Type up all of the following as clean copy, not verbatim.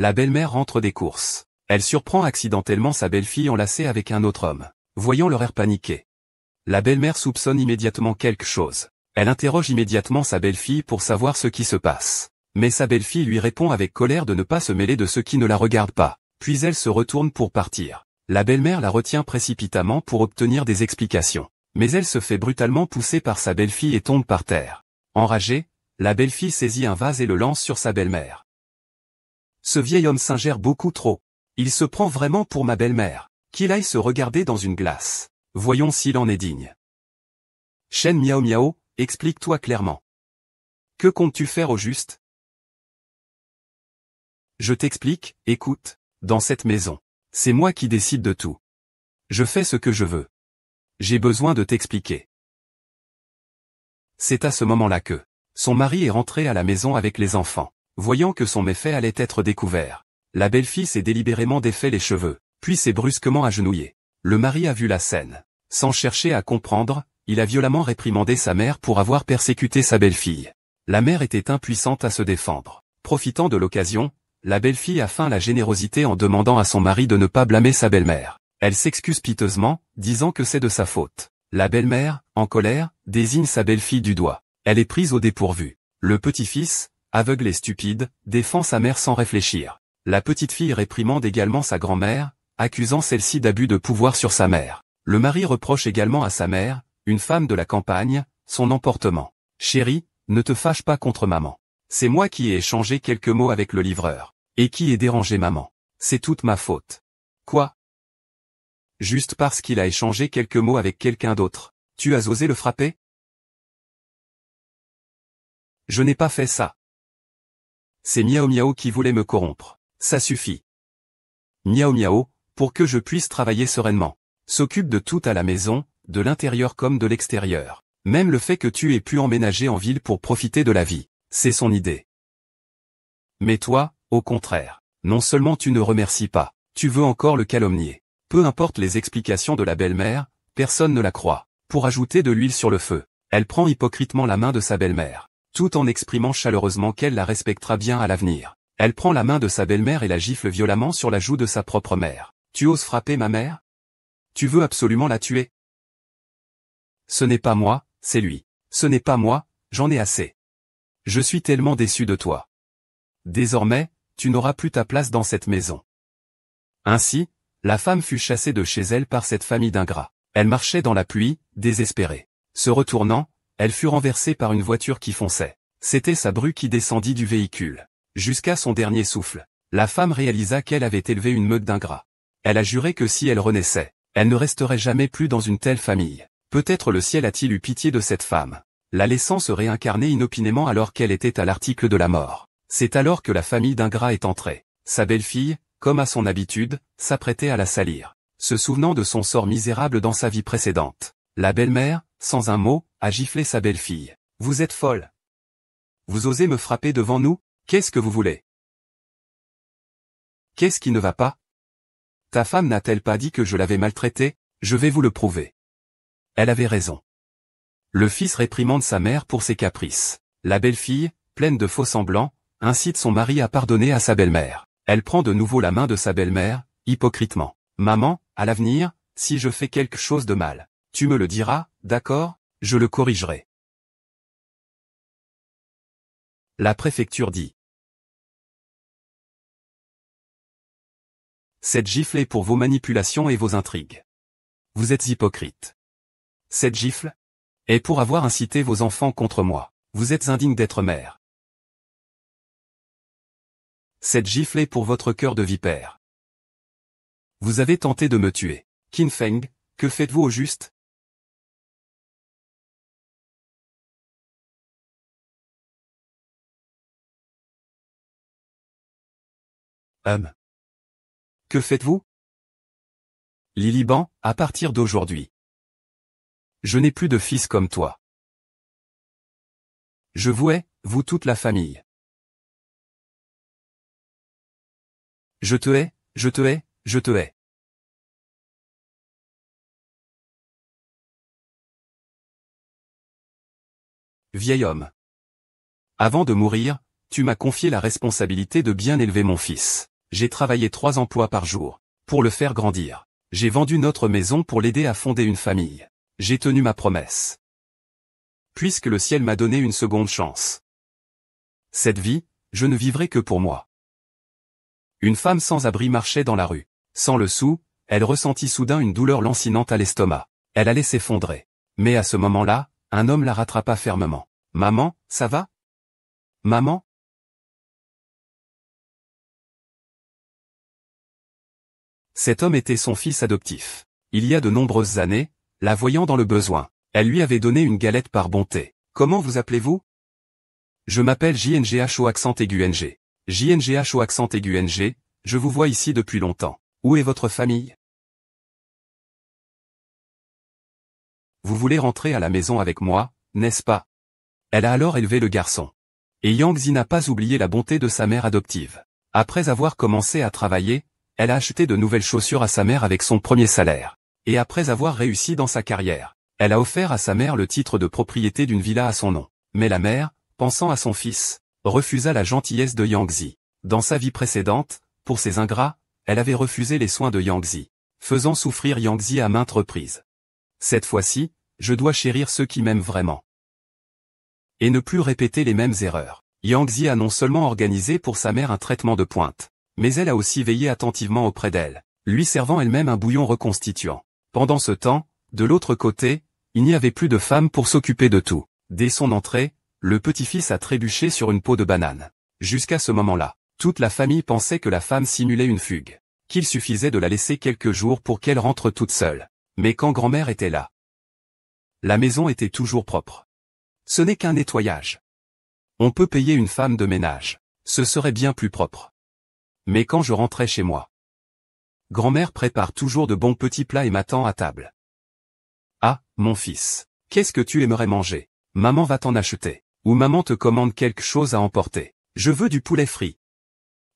La belle-mère rentre des courses. Elle surprend accidentellement sa belle-fille enlacée avec un autre homme. Voyant leur air paniqué, la belle-mère soupçonne immédiatement quelque chose. Elle interroge immédiatement sa belle-fille pour savoir ce qui se passe. Mais sa belle-fille lui répond avec colère de ne pas se mêler de ceux qui ne la regardent pas. Puis elle se retourne pour partir. La belle-mère la retient précipitamment pour obtenir des explications. Mais elle se fait brutalement pousser par sa belle-fille et tombe par terre. Enragée, la belle-fille saisit un vase et le lance sur sa belle-mère. Ce vieil homme s'ingère beaucoup trop. Il se prend vraiment pour ma belle-mère. Qu'il aille se regarder dans une glace. Voyons s'il en est digne. Chen Miao Miao, explique-toi clairement. Que comptes-tu faire au juste? Je t'explique, écoute, dans cette maison, c'est moi qui décide de tout. Je fais ce que je veux. J'ai besoin de t'expliquer. C'est à ce moment-là que son mari est rentré à la maison avec les enfants. Voyant que son méfait allait être découvert, la belle-fille s'est délibérément défait les cheveux, puis s'est brusquement agenouillée. Le mari a vu la scène. Sans chercher à comprendre, il a violemment réprimandé sa mère pour avoir persécuté sa belle-fille. La mère était impuissante à se défendre. Profitant de l'occasion, la belle-fille a feint la générosité en demandant à son mari de ne pas blâmer sa belle-mère. Elle s'excuse piteusement, disant que c'est de sa faute. La belle-mère, en colère, désigne sa belle-fille du doigt. Elle est prise au dépourvu. Le petit-fils, aveugle et stupide, défend sa mère sans réfléchir. La petite-fille réprimande également sa grand-mère, accusant celle-ci d'abus de pouvoir sur sa mère. Le mari reproche également à sa mère, une femme de la campagne, son emportement. « Chérie, ne te fâche pas contre maman. C'est moi qui ai échangé quelques mots avec le livreur, et qui ai dérangé maman. C'est toute ma faute. » Quoi? Juste parce qu'il a échangé quelques mots avec quelqu'un d'autre, tu as osé le frapper? Je n'ai pas fait ça. C'est Miao Miao qui voulait me corrompre. Ça suffit. Miao Miao, pour que je puisse travailler sereinement, s'occupe de tout à la maison, de l'intérieur comme de l'extérieur. Même le fait que tu aies pu emménager en ville pour profiter de la vie, c'est son idée. Mais toi, au contraire, non seulement tu ne remercies pas, tu veux encore le calomnier. Peu importe les explications de la belle-mère, personne ne la croit. Pour ajouter de l'huile sur le feu, elle prend hypocritement la main de sa belle-mère, tout en exprimant chaleureusement qu'elle la respectera bien à l'avenir. Elle prend la main de sa belle-mère et la gifle violemment sur la joue de sa propre mère. Tu oses frapper ma mère? Tu veux absolument la tuer? Ce n'est pas moi, c'est lui. Ce n'est pas moi, j'en ai assez. Je suis tellement déçu de toi. Désormais, tu n'auras plus ta place dans cette maison. Ainsi, la femme fut chassée de chez elle par cette famille d'ingrats. Elle marchait dans la pluie, désespérée. Se retournant, elle fut renversée par une voiture qui fonçait. C'était sa bru qui descendit du véhicule. Jusqu'à son dernier souffle, la femme réalisa qu'elle avait élevé une meute d'ingrats. Elle a juré que si elle renaissait, elle ne resterait jamais plus dans une telle famille. Peut-être le ciel a-t-il eu pitié de cette femme, la laissant se réincarner inopinément alors qu'elle était à l'article de la mort. C'est alors que la famille d'ingrats est entrée. Sa belle-fille, comme à son habitude, s'apprêtait à la salir, se souvenant de son sort misérable dans sa vie précédente. La belle-mère, sans un mot, a giflé sa belle-fille. « Vous êtes folle. Vous osez me frapper devant nous? Qu'est-ce que vous voulez? Qu'est-ce qui ne va pas? Ta femme n'a-t-elle pas dit que je l'avais maltraitée? Je vais vous le prouver. » Elle avait raison. Le fils réprimande sa mère pour ses caprices. La belle-fille, pleine de faux-semblants, incite son mari à pardonner à sa belle-mère. Elle prend de nouveau la main de sa belle-mère, hypocritement. « Maman, à l'avenir, si je fais quelque chose de mal, tu me le diras, d'accord? Je le corrigerai. » La préfecture dit. Cette gifle est pour vos manipulations et vos intrigues. Vous êtes hypocrite. Cette gifle est pour avoir incité vos enfants contre moi. Vous êtes indigne d'être mère. Cette gifle est pour votre cœur de vipère. Vous avez tenté de me tuer. Qin Feng, que faites-vous au juste? Que faites-vous? Liliban, à partir d'aujourd'hui, je n'ai plus de fils comme toi. Je vous hais, vous toute la famille. Je te hais, je te hais, je te hais. Vieil homme. Avant de mourir, tu m'as confié la responsabilité de bien élever mon fils. J'ai travaillé 3 emplois par jour, pour le faire grandir. J'ai vendu notre maison pour l'aider à fonder une famille. J'ai tenu ma promesse. Puisque le ciel m'a donné une seconde chance. Cette vie, je ne vivrai que pour moi. Une femme sans abri marchait dans la rue. Sans le sou, elle ressentit soudain une douleur lancinante à l'estomac. Elle allait s'effondrer. Mais à ce moment-là, un homme la rattrapa fermement. « Maman, ça va ? Maman ?» Cet homme était son fils adoptif. Il y a de nombreuses années, la voyant dans le besoin, elle lui avait donné une galette par bonté. « Comment vous appelez-vous ? » « Je m'appelle JNGH au accent aigu NG. JNGH au accent aigu NG, je vous vois ici depuis longtemps. Où est votre famille ? Vous voulez rentrer à la maison avec moi, n'est-ce pas ? Elle a alors élevé le garçon. Et Yang Zi n'a pas oublié la bonté de sa mère adoptive. Après avoir commencé à travailler, elle a acheté de nouvelles chaussures à sa mère avec son premier salaire. Et après avoir réussi dans sa carrière, elle a offert à sa mère le titre de propriété d'une villa à son nom. Mais la mère, pensant à son fils, refusa la gentillesse de Yang Zi. Dans sa vie précédente, pour ses ingrats, elle avait refusé les soins de Yang Zi, faisant souffrir Yang Zi à maintes reprises. Cette fois-ci, je dois chérir ceux qui m'aiment vraiment. Et ne plus répéter les mêmes erreurs. Yang Zi a non seulement organisé pour sa mère un traitement de pointe, mais elle a aussi veillé attentivement auprès d'elle, lui servant elle-même un bouillon reconstituant. Pendant ce temps, de l'autre côté, il n'y avait plus de femme pour s'occuper de tout. Dès son entrée, le petit-fils a trébuché sur une peau de banane. Jusqu'à ce moment-là, toute la famille pensait que la femme simulait une fugue, qu'il suffisait de la laisser quelques jours pour qu'elle rentre toute seule. Mais quand grand-mère était là, la maison était toujours propre. Ce n'est qu'un nettoyage. On peut payer une femme de ménage. Ce serait bien plus propre. Mais quand je rentrais chez moi, grand-mère prépare toujours de bons petits plats et m'attend à table. Ah, mon fils, qu'est-ce que tu aimerais manger ? Maman va t'en acheter. Ou maman te commande quelque chose à emporter. Je veux du poulet frit.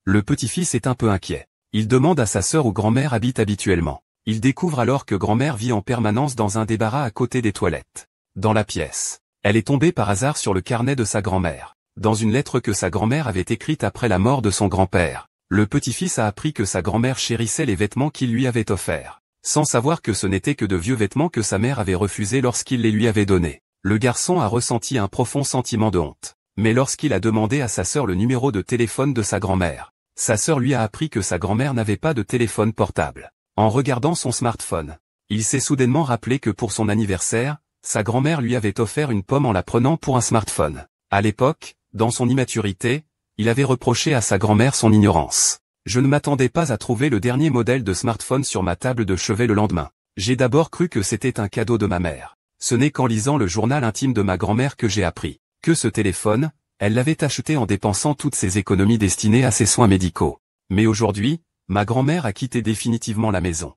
Le petit-fils est un peu inquiet. Il demande à sa sœur où grand-mère habite habituellement. Il découvre alors que grand-mère vit en permanence dans un débarras à côté des toilettes. Dans la pièce, elle est tombée par hasard sur le carnet de sa grand-mère. Dans une lettre que sa grand-mère avait écrite après la mort de son grand-père, le petit-fils a appris que sa grand-mère chérissait les vêtements qu'il lui avait offerts, sans savoir que ce n'étaient que de vieux vêtements que sa mère avait refusés lorsqu'il les lui avait donnés. Le garçon a ressenti un profond sentiment de honte. Mais lorsqu'il a demandé à sa sœur le numéro de téléphone de sa grand-mère, sa sœur lui a appris que sa grand-mère n'avait pas de téléphone portable. En regardant son smartphone, il s'est soudainement rappelé que pour son anniversaire, sa grand-mère lui avait offert une pomme en la prenant pour un smartphone. À l'époque, dans son immaturité, il avait reproché à sa grand-mère son ignorance. Je ne m'attendais pas à trouver le dernier modèle de smartphone sur ma table de chevet le lendemain. J'ai d'abord cru que c'était un cadeau de ma mère. Ce n'est qu'en lisant le journal intime de ma grand-mère que j'ai appris que ce téléphone, elle l'avait acheté en dépensant toutes ses économies destinées à ses soins médicaux. Mais aujourd'hui, ma grand-mère a quitté définitivement la maison.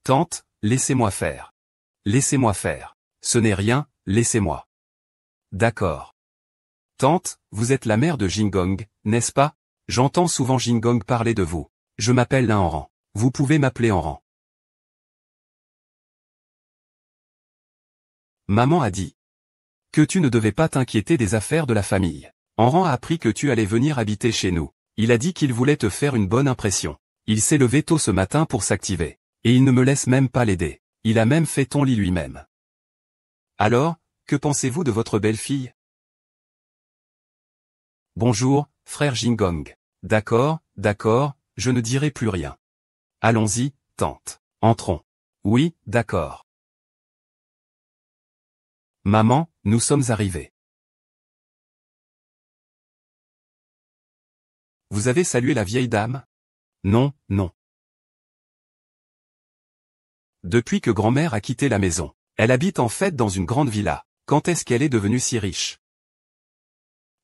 Tante, laissez-moi faire. Laissez-moi faire. Ce n'est rien, laissez-moi. D'accord. Tante, vous êtes la mère de Jingong, n'est-ce pas ? J'entends souvent Jingong parler de vous. Je m'appelle Lin Enran. Vous pouvez m'appeler Enran. Maman a dit que tu ne devais pas t'inquiéter des affaires de la famille. Enran a appris que tu allais venir habiter chez nous. Il a dit qu'il voulait te faire une bonne impression. Il s'est levé tôt ce matin pour s'activer. Et il ne me laisse même pas l'aider. Il a même fait ton lit lui-même. Alors, que pensez-vous de votre belle-fille ? Bonjour, frère Jingong. D'accord, je ne dirai plus rien. Allons-y, tante. Entrons. Oui, d'accord. Maman, nous sommes arrivés. Vous avez salué la vieille dame ? Non, non. Depuis que grand-mère a quitté la maison, elle habite en fait dans une grande villa. Quand est-ce qu'elle est devenue si riche ?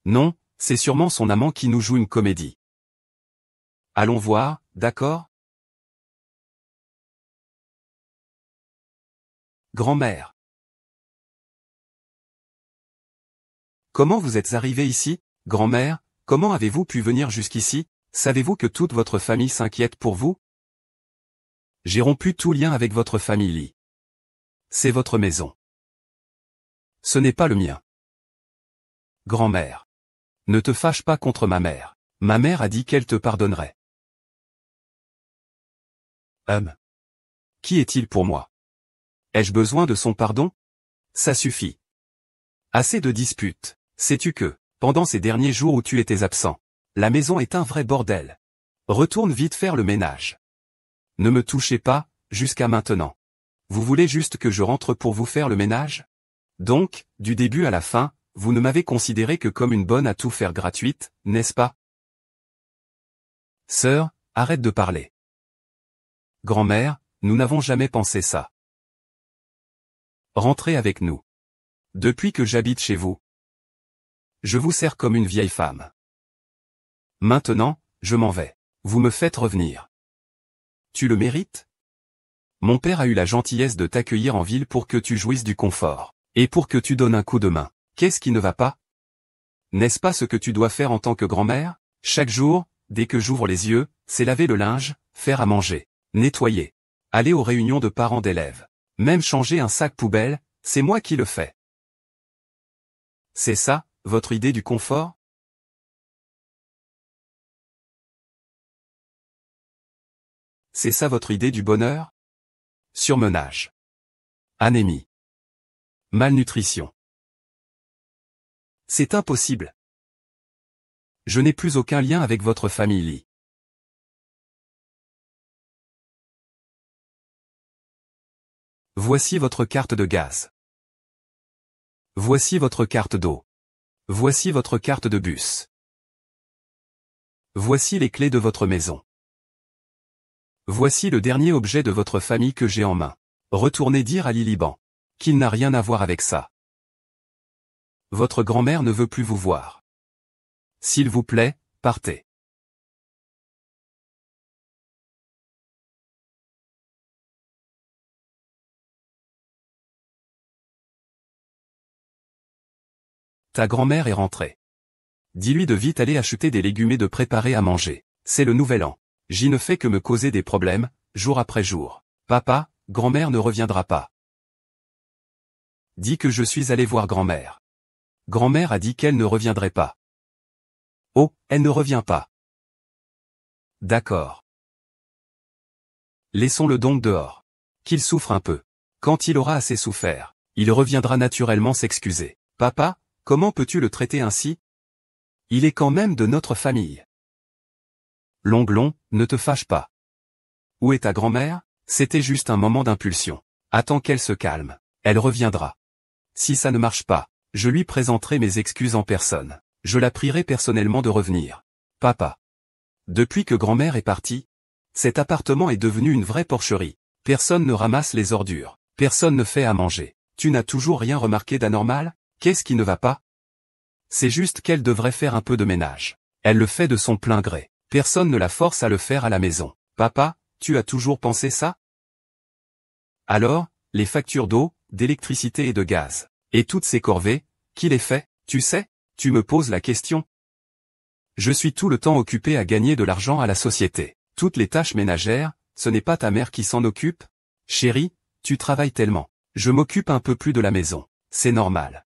Non, c'est sûrement son amant qui nous joue une comédie. Allons voir, d'accord ? Grand-mère. Comment vous êtes arrivée ici, grand-mère ? Comment avez-vous pu venir jusqu'ici ? Savez-vous que toute votre famille s'inquiète pour vous ? J'ai rompu tout lien avec votre famille. C'est votre maison. Ce n'est pas le mien. Grand-mère. Ne te fâche pas contre ma mère. Ma mère a dit qu'elle te pardonnerait. Qui est-il pour moi? Ai-je besoin de son pardon? Ça suffit. Assez de disputes. Sais-tu que, pendant ces derniers jours où tu étais absent, la maison est un vrai bordel. Retourne vite faire le ménage. Ne me touchez pas, jusqu'à maintenant. Vous voulez juste que je rentre pour vous faire le ménage? Donc, du début à la fin, vous ne m'avez considéré que comme une bonne à tout faire gratuite, n'est-ce pas? Sœur, arrête de parler. Grand-mère, nous n'avons jamais pensé ça. Rentrez avec nous. Depuis que j'habite chez vous, je vous sers comme une vieille femme. Maintenant, je m'en vais. Vous me faites revenir. Tu le mérites? Mon père a eu la gentillesse de t'accueillir en ville pour que tu jouisses du confort, et pour que tu donnes un coup de main. Qu'est-ce qui ne va pas? N'est-ce pas ce que tu dois faire en tant que grand-mère? Chaque jour, dès que j'ouvre les yeux, c'est laver le linge, faire à manger, nettoyer, aller aux réunions de parents d'élèves, même changer un sac poubelle, c'est moi qui le fais. C'est ça, votre idée du confort? C'est ça votre idée du bonheur? Surmenage. Anémie. Malnutrition. C'est impossible. Je n'ai plus aucun lien avec votre famille Lee. Voici votre carte de gaz. Voici votre carte d'eau. Voici votre carte de bus. Voici les clés de votre maison. Voici le dernier objet de votre famille que j'ai en main. Retournez dire à Liliban qu'il n'a rien à voir avec ça. Votre grand-mère ne veut plus vous voir. S'il vous plaît, partez. Ta grand-mère est rentrée. Dis-lui de vite aller acheter des légumes et de préparer à manger. C'est le nouvel an. J'y ne fais que me causer des problèmes, jour après jour. Papa, grand-mère ne reviendra pas. Dis que je suis allé voir grand-mère. Grand-mère a dit qu'elle ne reviendrait pas. Oh, elle ne revient pas. D'accord. Laissons-le donc dehors. Qu'il souffre un peu. Quand il aura assez souffert, il reviendra naturellement s'excuser. Papa, comment peux-tu le traiter ainsi? Il est quand même de notre famille. Longlon, ne te fâche pas. Où est ta grand-mère? C'était juste un moment d'impulsion. Attends qu'elle se calme. Elle reviendra. Si ça ne marche pas, je lui présenterai mes excuses en personne. Je la prierai personnellement de revenir. Papa. Depuis que grand-mère est partie, cet appartement est devenu une vraie porcherie. Personne ne ramasse les ordures. Personne ne fait à manger. Tu n'as toujours rien remarqué d'anormal? Qu'est-ce qui ne va pas? C'est juste qu'elle devrait faire un peu de ménage. Elle le fait de son plein gré. Personne ne la force à le faire à la maison. Papa, tu as toujours pensé ça? Alors, les factures d'eau, d'électricité et de gaz, et toutes ces corvées, qui les fait? Tu sais, tu me poses la question. Je suis tout le temps occupé à gagner de l'argent à la société. Toutes les tâches ménagères, ce n'est pas ta mère qui s'en occupe? Chérie, tu travailles tellement. Je m'occupe un peu plus de la maison. C'est normal.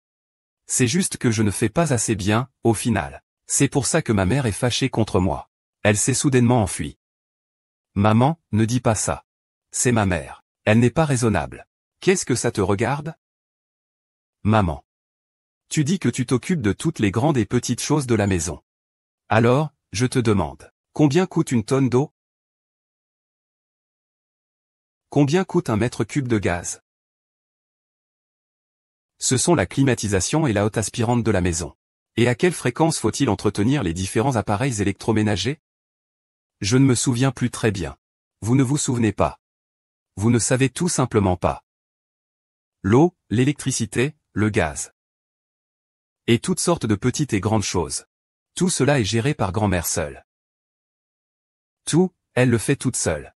C'est juste que je ne fais pas assez bien, au final. C'est pour ça que ma mère est fâchée contre moi. Elle s'est soudainement enfuie. Maman, ne dis pas ça. C'est ma mère. Elle n'est pas raisonnable. Qu'est-ce que ça te regarde? Maman. Tu dis que tu t'occupes de toutes les grandes et petites choses de la maison. Alors, je te demande, combien coûte une tonne d'eau? Combien coûte un mètre cube de gaz? Ce sont la climatisation et la haute aspirante de la maison. Et à quelle fréquence faut-il entretenir les différents appareils électroménagers? Je ne me souviens plus très bien. Vous ne vous souvenez pas. Vous ne savez tout simplement pas. L'eau, l'électricité, le gaz. Et toutes sortes de petites et grandes choses. Tout cela est géré par grand-mère seule. Tout, elle le fait toute seule.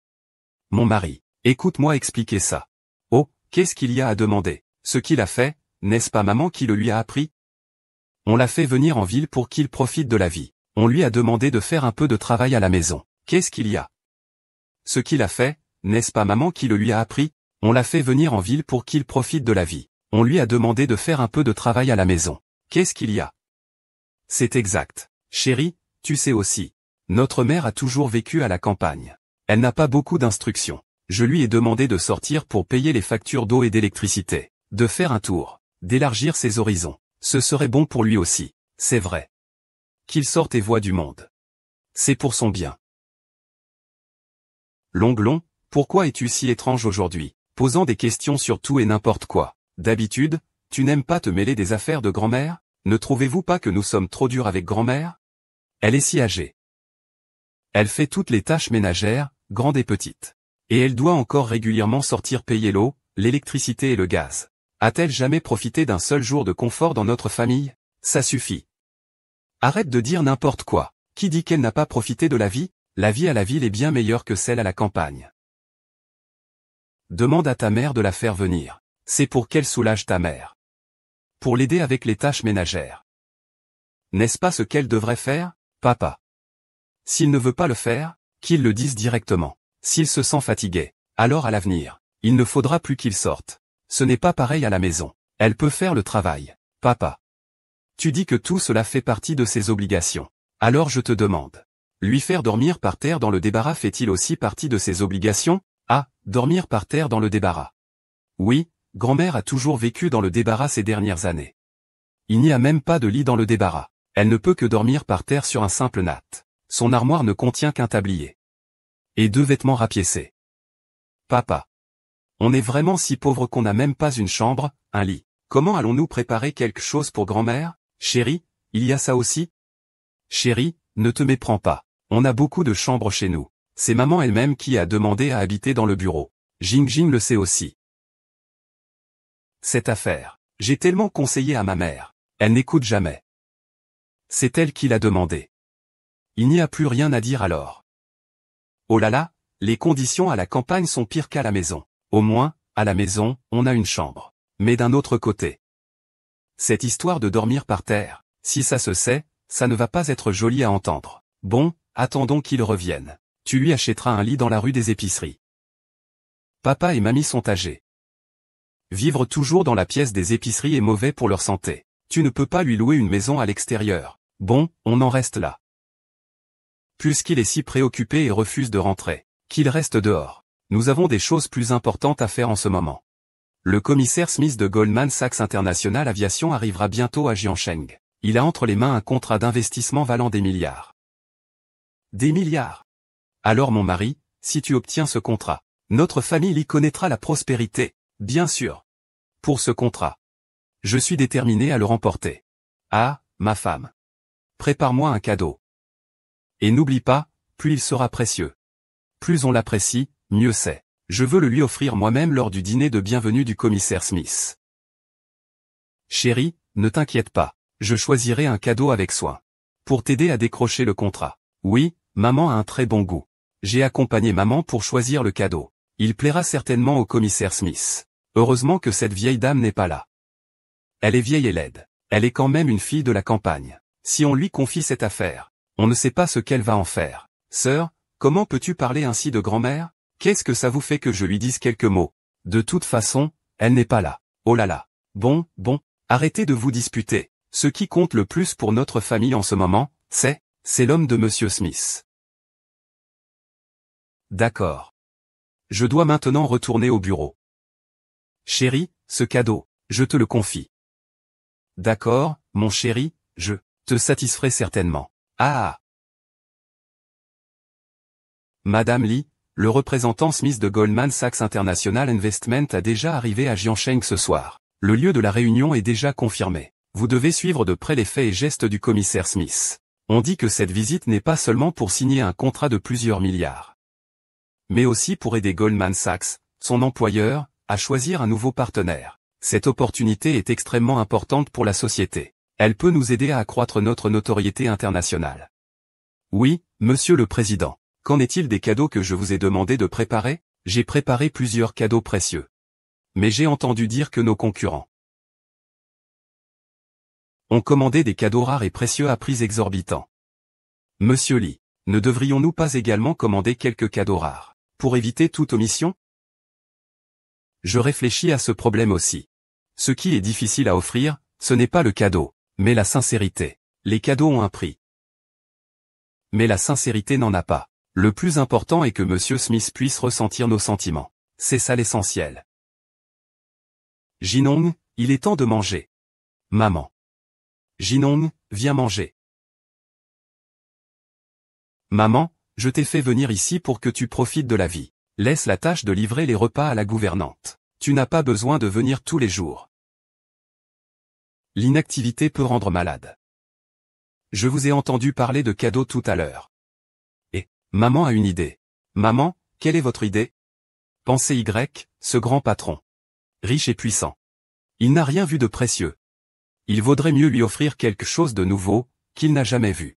Mon mari, écoute-moi expliquer ça. Oh, qu'est-ce qu'il y a à demander? Ce qu'il a fait, n'est-ce pas maman qui le lui a appris? On l'a fait venir en ville pour qu'il profite de la vie. On lui a demandé de faire un peu de travail à la maison. Qu'est-ce qu'il y a? Ce qu'il a fait, n'est-ce pas maman qui le lui a appris? On l'a fait venir en ville pour qu'il profite de la vie. On lui a demandé de faire un peu de travail à la maison. Qu'est-ce qu'il y a? C'est exact. Chérie, tu sais aussi. Notre mère a toujours vécu à la campagne. Elle n'a pas beaucoup d'instructions. Je lui ai demandé de sortir pour payer les factures d'eau et d'électricité, de faire un tour, d'élargir ses horizons. Ce serait bon pour lui aussi, c'est vrai. Qu'il sorte et voie du monde. C'est pour son bien. Longlon, pourquoi es-tu si étrange aujourd'hui, posant des questions sur tout et n'importe quoi? D'habitude, tu n'aimes pas te mêler des affaires de grand-mère? Ne trouvez-vous pas que nous sommes trop durs avec grand-mère? Elle est si âgée. Elle fait toutes les tâches ménagères, grandes et petites. Et elle doit encore régulièrement sortir payer l'eau, l'électricité et le gaz. A-t-elle jamais profité d'un seul jour de confort dans notre famille? Ça suffit. Arrête de dire n'importe quoi. Qui dit qu'elle n'a pas profité de la vie? La vie à la ville est bien meilleure que celle à la campagne. Demande à ta mère de la faire venir. C'est pour qu'elle soulage ta mère. Pour l'aider avec les tâches ménagères. N'est-ce pas ce qu'elle devrait faire, papa? S'il ne veut pas le faire, qu'il le dise directement. S'il se sent fatigué, alors à l'avenir, il ne faudra plus qu'il sorte. Ce n'est pas pareil à la maison. Elle peut faire le travail, papa. Tu dis que tout cela fait partie de ses obligations. Alors je te demande. Lui faire dormir par terre dans le débarras fait-il aussi partie de ses obligations? Ah, dormir par terre dans le débarras. Oui, grand-mère a toujours vécu dans le débarras ces dernières années. Il n'y a même pas de lit dans le débarras. Elle ne peut que dormir par terre sur un simple natte. Son armoire ne contient qu'un tablier. Et 2 vêtements rapiécés. Papa. On est vraiment si pauvre qu'on n'a même pas une chambre, un lit. Comment allons-nous préparer quelque chose pour grand-mère? Chérie, il y a ça aussi? Chérie, ne te méprends pas. On a beaucoup de chambres chez nous. C'est maman elle-même qui a demandé à habiter dans le bureau. Jing le sait aussi. Cette affaire, j'ai tellement conseillé à ma mère. Elle n'écoute jamais. C'est elle qui l'a demandé. Il n'y a plus rien à dire alors. Oh là là, les conditions à la campagne sont pires qu'à la maison. Au moins, à la maison, on a une chambre. Mais d'un autre côté. Cette histoire de dormir par terre, si ça se sait, ça ne va pas être joli à entendre. Bon, attendons qu'il revienne. Tu lui achèteras un lit dans la rue des épiceries. Papa et mamie sont âgés. Vivre toujours dans la pièce des épiceries est mauvais pour leur santé. Tu ne peux pas lui louer une maison à l'extérieur. Bon, on en reste là. Puisqu'il est si préoccupé et refuse de rentrer, qu'il reste dehors. Nous avons des choses plus importantes à faire en ce moment. Le commissaire Smith de Goldman Sachs International Aviation arrivera bientôt à Jiangsheng. Il a entre les mains un contrat d'investissement valant des milliards. Des milliards. Alors mon mari, si tu obtiens ce contrat, notre famille y connaîtra la prospérité, bien sûr. Pour ce contrat, je suis déterminé à le remporter. Ah, ma femme. Prépare-moi un cadeau. Et n'oublie pas, plus il sera précieux. Plus on l'apprécie, mieux c'est. Je veux le lui offrir moi-même lors du dîner de bienvenue du commissaire Smith. Chérie, ne t'inquiète pas, je choisirai un cadeau avec soin. Pour t'aider à décrocher le contrat. Oui, maman a un très bon goût. J'ai accompagné maman pour choisir le cadeau. Il plaira certainement au commissaire Smith. Heureusement que cette vieille dame n'est pas là. Elle est vieille et laide. Elle est quand même une fille de la campagne. Si on lui confie cette affaire, on ne sait pas ce qu'elle va en faire. Sœur, comment peux-tu parler ainsi de grand-mère? Qu'est-ce que ça vous fait que je lui dise quelques mots? De toute façon, elle n'est pas là. Oh là là. Bon, arrêtez de vous disputer. Ce qui compte le plus pour notre famille en ce moment, c'est l'homme de Monsieur Smith. D'accord. Je dois maintenant retourner au bureau. Chérie, ce cadeau, je te le confie. D'accord, mon chéri, je te satisferai certainement. Ah. Madame Lee, le représentant Smith de Goldman Sachs International Investment a déjà arrivé à Jiangsheng ce soir. Le lieu de la réunion est déjà confirmé. Vous devez suivre de près les faits et gestes du commissaire Smith. On dit que cette visite n'est pas seulement pour signer un contrat de plusieurs milliards, mais aussi pour aider Goldman Sachs, son employeur, à choisir un nouveau partenaire. Cette opportunité est extrêmement importante pour la société. Elle peut nous aider à accroître notre notoriété internationale. Oui, Monsieur le Président. Qu'en est-il des cadeaux que je vous ai demandé de préparer? J'ai préparé plusieurs cadeaux précieux. Mais j'ai entendu dire que nos concurrents ont commandé des cadeaux rares et précieux à prix exorbitants. Monsieur Lee, ne devrions-nous pas également commander quelques cadeaux rares, pour éviter toute omission? Je réfléchis à ce problème aussi. Ce qui est difficile à offrir, ce n'est pas le cadeau, mais la sincérité. Les cadeaux ont un prix. Mais la sincérité n'en a pas. Le plus important est que Monsieur Smith puisse ressentir nos sentiments. C'est ça l'essentiel. Jinong, il est temps de manger. Maman. Jinong, viens manger. Maman, je t'ai fait venir ici pour que tu profites de la vie. Laisse la tâche de livrer les repas à la gouvernante. Tu n'as pas besoin de venir tous les jours. L'inactivité peut rendre malade. Je vous ai entendu parler de cadeaux tout à l'heure. Et, maman a une idée. Maman, quelle est votre idée? Pensez Y, ce grand patron. Riche et puissant. Il n'a rien vu de précieux. Il vaudrait mieux lui offrir quelque chose de nouveau, qu'il n'a jamais vu.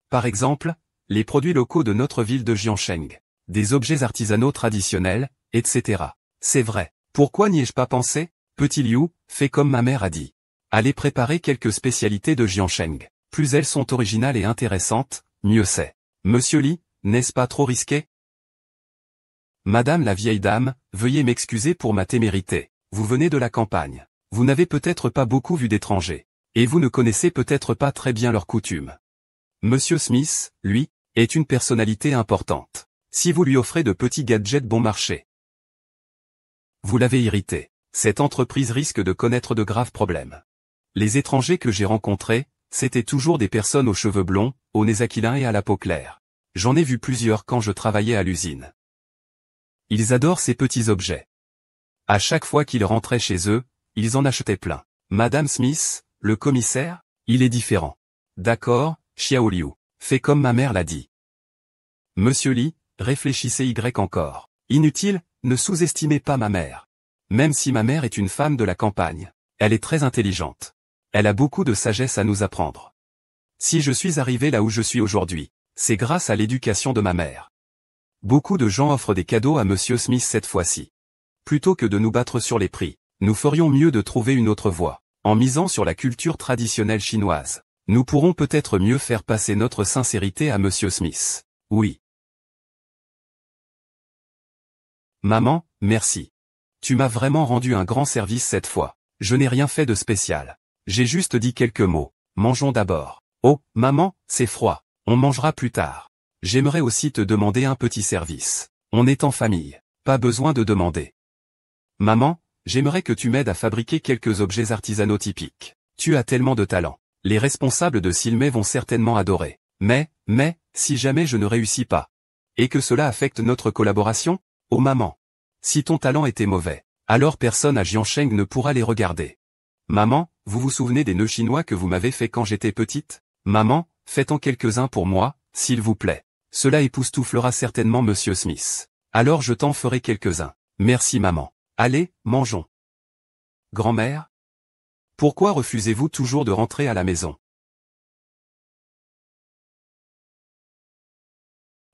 Par exemple, les produits locaux de notre ville de Jiancheng, des objets artisanaux traditionnels, etc. C'est vrai. Pourquoi n'y ai-je pas pensé? Petit Liu, fais comme ma mère a dit. Allez préparer quelques spécialités de Jiancheng. Plus elles sont originales et intéressantes, mieux c'est. Monsieur Li, n'est-ce pas trop risqué? Madame la vieille dame, veuillez m'excuser pour ma témérité. Vous venez de la campagne. Vous n'avez peut-être pas beaucoup vu d'étrangers. Et vous ne connaissez peut-être pas très bien leurs coutumes. Monsieur Smith, lui, est une personnalité importante. Si vous lui offrez de petits gadgets bon marché, vous l'avez irrité. Cette entreprise risque de connaître de graves problèmes. Les étrangers que j'ai rencontrés, c'étaient toujours des personnes aux cheveux blonds, au nez aquilin et à la peau claire. J'en ai vu plusieurs quand je travaillais à l'usine. Ils adorent ces petits objets. À chaque fois qu'ils rentraient chez eux, ils en achetaient plein. Madame Smith, le commissaire, il est différent. D'accord, Xiao Liu, fais comme ma mère l'a dit. Monsieur Li, réfléchissez Y encore. Inutile, ne sous-estimez pas ma mère. Même si ma mère est une femme de la campagne, elle est très intelligente. Elle a beaucoup de sagesse à nous apprendre. Si je suis arrivé là où je suis aujourd'hui, c'est grâce à l'éducation de ma mère. Beaucoup de gens offrent des cadeaux à Monsieur Smith cette fois-ci. Plutôt que de nous battre sur les prix, nous ferions mieux de trouver une autre voie. En misant sur la culture traditionnelle chinoise, nous pourrons peut-être mieux faire passer notre sincérité à Monsieur Smith. Oui. Maman, merci. Tu m'as vraiment rendu un grand service cette fois. Je n'ai rien fait de spécial. J'ai juste dit quelques mots. Mangeons d'abord. Oh, maman, c'est froid. On mangera plus tard. J'aimerais aussi te demander un petit service. On est en famille. Pas besoin de demander. Maman, j'aimerais que tu m'aides à fabriquer quelques objets artisanaux typiques. Tu as tellement de talent. Les responsables de Silmei vont certainement adorer. Mais, si jamais je ne réussis pas, et que cela affecte notre collaboration? Oh maman. Si ton talent était mauvais, alors personne à Jiancheng ne pourra les regarder. Maman, vous vous souvenez des nœuds chinois que vous m'avez fait quand j'étais petite? Maman, faites-en quelques-uns pour moi, s'il vous plaît. Cela époustouflera certainement Monsieur Smith. Alors je t'en ferai quelques-uns. Merci maman. Allez, mangeons. Grand-mère? Pourquoi refusez-vous toujours de rentrer à la maison?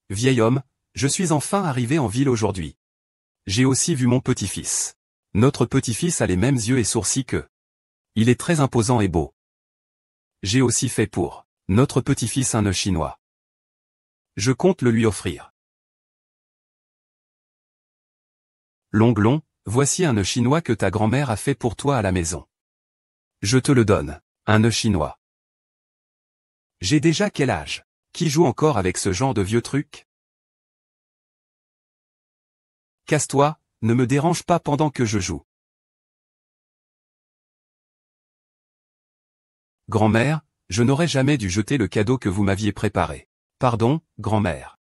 Vieil homme, je suis enfin arrivé en ville aujourd'hui. J'ai aussi vu mon petit-fils. Notre petit-fils a les mêmes yeux et sourcils qu'eux. Il est très imposant et beau. J'ai aussi fait pour notre petit-fils un nœud chinois. Je compte le lui offrir. Longlon, voici un nœud chinois que ta grand-mère a fait pour toi à la maison. Je te le donne, un nœud chinois. J'ai déjà quel âge? Qui joue encore avec ce genre de vieux trucs? Casse-toi, ne me dérange pas pendant que je joue. Grand-mère, je n'aurais jamais dû jeter le cadeau que vous m'aviez préparé. Pardon, grand-mère.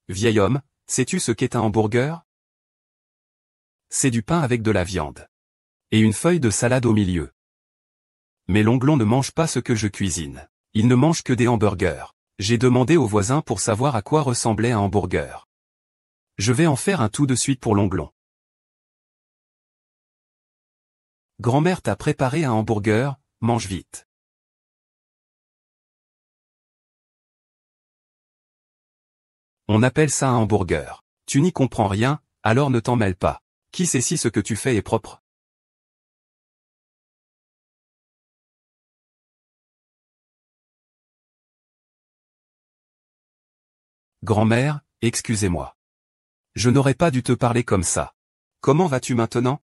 Vieil homme, sais-tu ce qu'est un hamburger? C'est du pain avec de la viande. Et une feuille de salade au milieu. Mais Longlon ne mange pas ce que je cuisine. Il ne mange que des hamburgers. J'ai demandé aux voisins pour savoir à quoi ressemblait un hamburger. Je vais en faire un tout de suite pour Longlon. Grand-mère t'a préparé un hamburger, mange vite. On appelle ça un hamburger. Tu n'y comprends rien, alors ne t'en mêle pas. Qui sait si ce que tu fais est propre? Grand-mère, excusez-moi. Je n'aurais pas dû te parler comme ça. Comment vas-tu maintenant?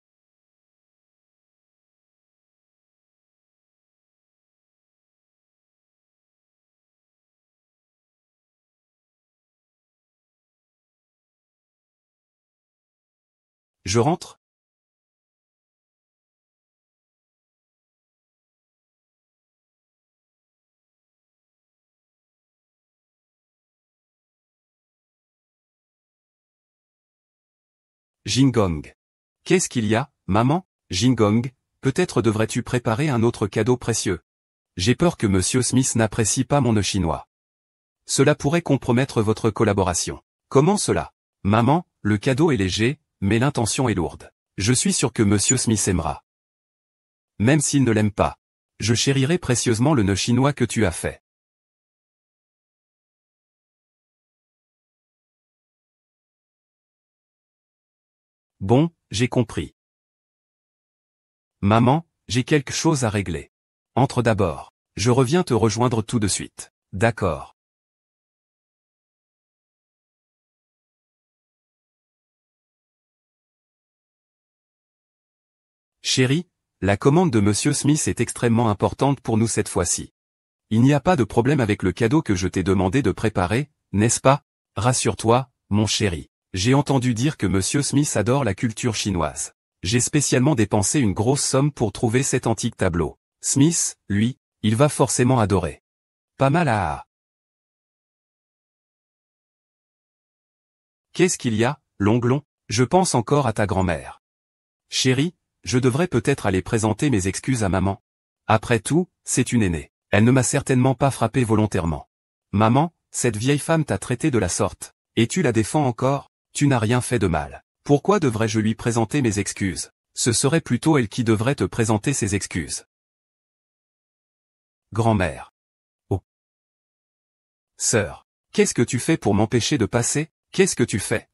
Je rentre? Jingong. Qu'est-ce qu'il y a, maman? Jingong, peut-être devrais-tu préparer un autre cadeau précieux. J'ai peur que Monsieur Smith n'apprécie pas mon chinois. Cela pourrait compromettre votre collaboration. Comment cela? Maman, le cadeau est léger, mais l'intention est lourde. Je suis sûr que Monsieur Smith aimera. Même s'il ne l'aime pas. Je chérirai précieusement le nœud chinois que tu as fait. Bon, j'ai compris. Maman, j'ai quelque chose à régler. Entre d'abord. Je reviens te rejoindre tout de suite. D'accord. Chérie, la commande de Monsieur Smith est extrêmement importante pour nous cette fois-ci. Il n'y a pas de problème avec le cadeau que je t'ai demandé de préparer, n'est-ce pas? Rassure-toi, mon chéri. J'ai entendu dire que Monsieur Smith adore la culture chinoise. J'ai spécialement dépensé une grosse somme pour trouver cet antique tableau. Smith, lui, il va forcément adorer. Pas mal à... Qu'est-ce qu'il y a, l'onglon? Je pense encore à ta grand-mère. Chérie, je devrais peut-être aller présenter mes excuses à maman. Après tout, c'est une aînée. Elle ne m'a certainement pas frappé volontairement. Maman, cette vieille femme t'a traité de la sorte. Et tu la défends encore? Tu n'as rien fait de mal. Pourquoi devrais-je lui présenter mes excuses? Ce serait plutôt elle qui devrait te présenter ses excuses. Grand-mère. Oh. Sœur. Qu'est-ce que tu fais pour m'empêcher de passer? Qu'est-ce que tu fais?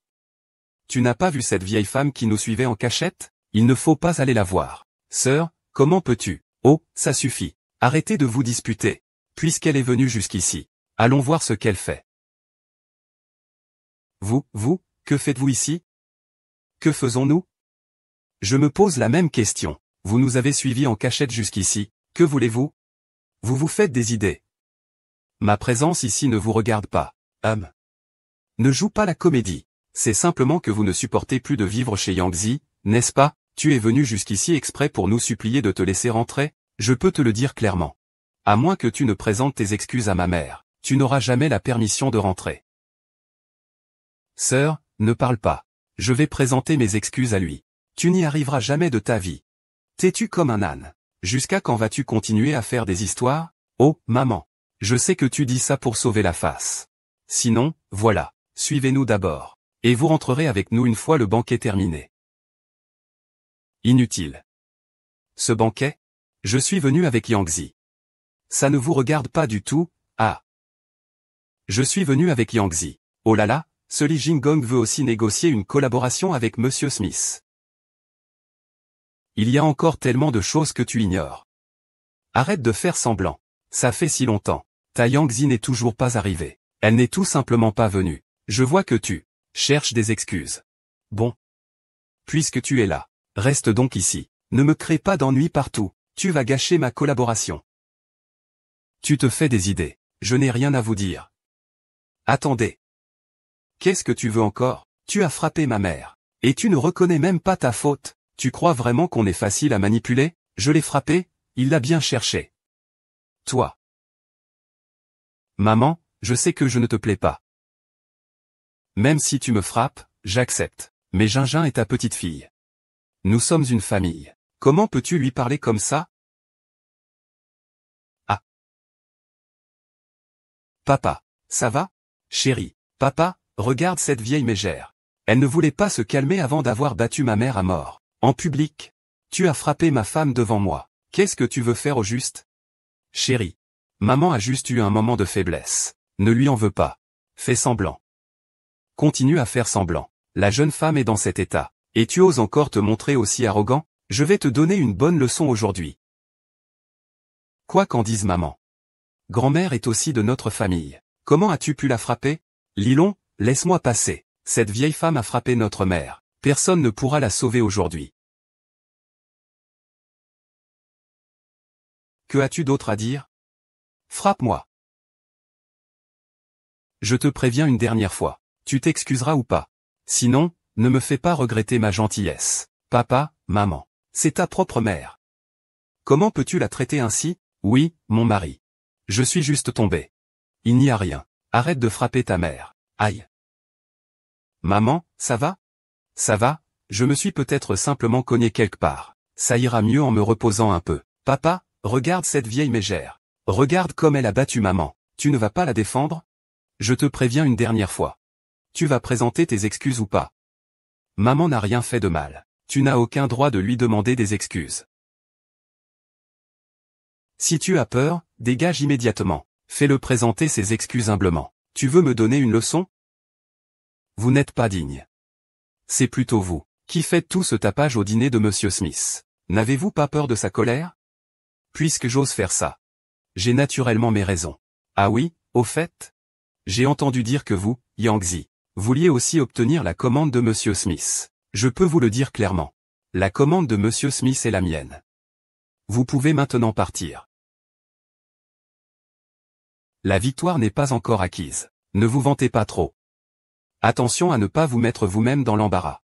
Tu n'as pas vu cette vieille femme qui nous suivait en cachette? Il ne faut pas aller la voir. Sœur, comment peux-tu? Oh, ça suffit. Arrêtez de vous disputer. Puisqu'elle est venue jusqu'ici. Allons voir ce qu'elle fait. Vous, que faites-vous ici? Que faisons-nous? Je me pose la même question. Vous nous avez suivis en cachette jusqu'ici. Que voulez-vous? Vous vous faites des idées. Ma présence ici ne vous regarde pas. Ne joue pas la comédie. C'est simplement que vous ne supportez plus de vivre chez Yangzi, n'est-ce pas? Tu es venu jusqu'ici exprès pour nous supplier de te laisser rentrer? Je peux te le dire clairement. À moins que tu ne présentes tes excuses à ma mère, tu n'auras jamais la permission de rentrer. Sœur, ne parle pas. Je vais présenter mes excuses à lui. Tu n'y arriveras jamais de ta vie. T'es-tu comme un âne? Jusqu'à quand vas-tu continuer à faire des histoires? Oh, maman. Je sais que tu dis ça pour sauver la face. Sinon, voilà, suivez-nous d'abord. Et vous rentrerez avec nous une fois le banquet terminé. Inutile. Ce banquet? Je suis venu avec Yangzi. Ça ne vous regarde pas du tout, ah. Je suis venu avec Yangzi. Oh là là, ce Li Jingong veut aussi négocier une collaboration avec Monsieur Smith. Il y a encore tellement de choses que tu ignores. Arrête de faire semblant. Ça fait si longtemps. Ta Yangzi n'est toujours pas arrivée. Elle n'est tout simplement pas venue. Je vois que tu cherches des excuses. Bon. Puisque tu es là, reste donc ici. Ne me crée pas d'ennui partout. Tu vas gâcher ma collaboration. Tu te fais des idées. Je n'ai rien à vous dire. Attendez. Qu'est-ce que tu veux encore? Tu as frappé ma mère. Et tu ne reconnais même pas ta faute. Tu crois vraiment qu'on est facile à manipuler? Je l'ai frappé, il l'a bien cherché. Toi. Maman, je sais que je ne te plais pas. Même si tu me frappes, j'accepte. Mais Gingin est ta petite fille. Nous sommes une famille. Comment peux-tu lui parler comme ça? Ah. Papa, ça va? Chérie, papa, regarde cette vieille mégère. Elle ne voulait pas se calmer avant d'avoir battu ma mère à mort. En public. Tu as frappé ma femme devant moi. Qu'est-ce que tu veux faire au juste? Chérie. Maman a juste eu un moment de faiblesse. Ne lui en veux pas. Fais semblant. Continue à faire semblant. La jeune femme est dans cet état. Et tu oses encore te montrer aussi arrogant? Je vais te donner une bonne leçon aujourd'hui. Quoi qu'en dise maman. Grand-mère est aussi de notre famille. Comment as-tu pu la frapper? Lilon, laisse-moi passer. Cette vieille femme a frappé notre mère. Personne ne pourra la sauver aujourd'hui. Que as-tu d'autre à dire? Frappe-moi. Je te préviens une dernière fois. Tu t'excuseras ou pas? Sinon, Ne me fais pas regretter ma gentillesse. Papa, maman, c'est ta propre mère. Comment peux-tu la traiter ainsi? Oui, mon mari. Je suis juste tombé. Il n'y a rien. Arrête de frapper ta mère. Aïe. Maman, ça va? Ça va, je me suis peut-être simplement cogné quelque part. Ça ira mieux en me reposant un peu. Papa, regarde cette vieille mégère. Regarde comme elle a battu maman. Tu ne vas pas la défendre? Je te préviens une dernière fois. Tu vas présenter tes excuses ou pas? Maman n'a rien fait de mal. Tu n'as aucun droit de lui demander des excuses. Si tu as peur, dégage immédiatement. Fais-le présenter ses excuses humblement. Tu veux me donner une leçon? Vous n'êtes pas digne. C'est plutôt vous, qui faites tout ce tapage au dîner de Monsieur Smith. N'avez-vous pas peur de sa colère? Puisque j'ose faire ça. J'ai naturellement mes raisons. Ah oui, au fait? J'ai entendu dire que vous, Yangzi, vouliez aussi obtenir la commande de Monsieur Smith. Je peux vous le dire clairement. La commande de Monsieur Smith est la mienne. Vous pouvez maintenant partir. La victoire n'est pas encore acquise. Ne vous vantez pas trop. Attention à ne pas vous mettre vous-même dans l'embarras.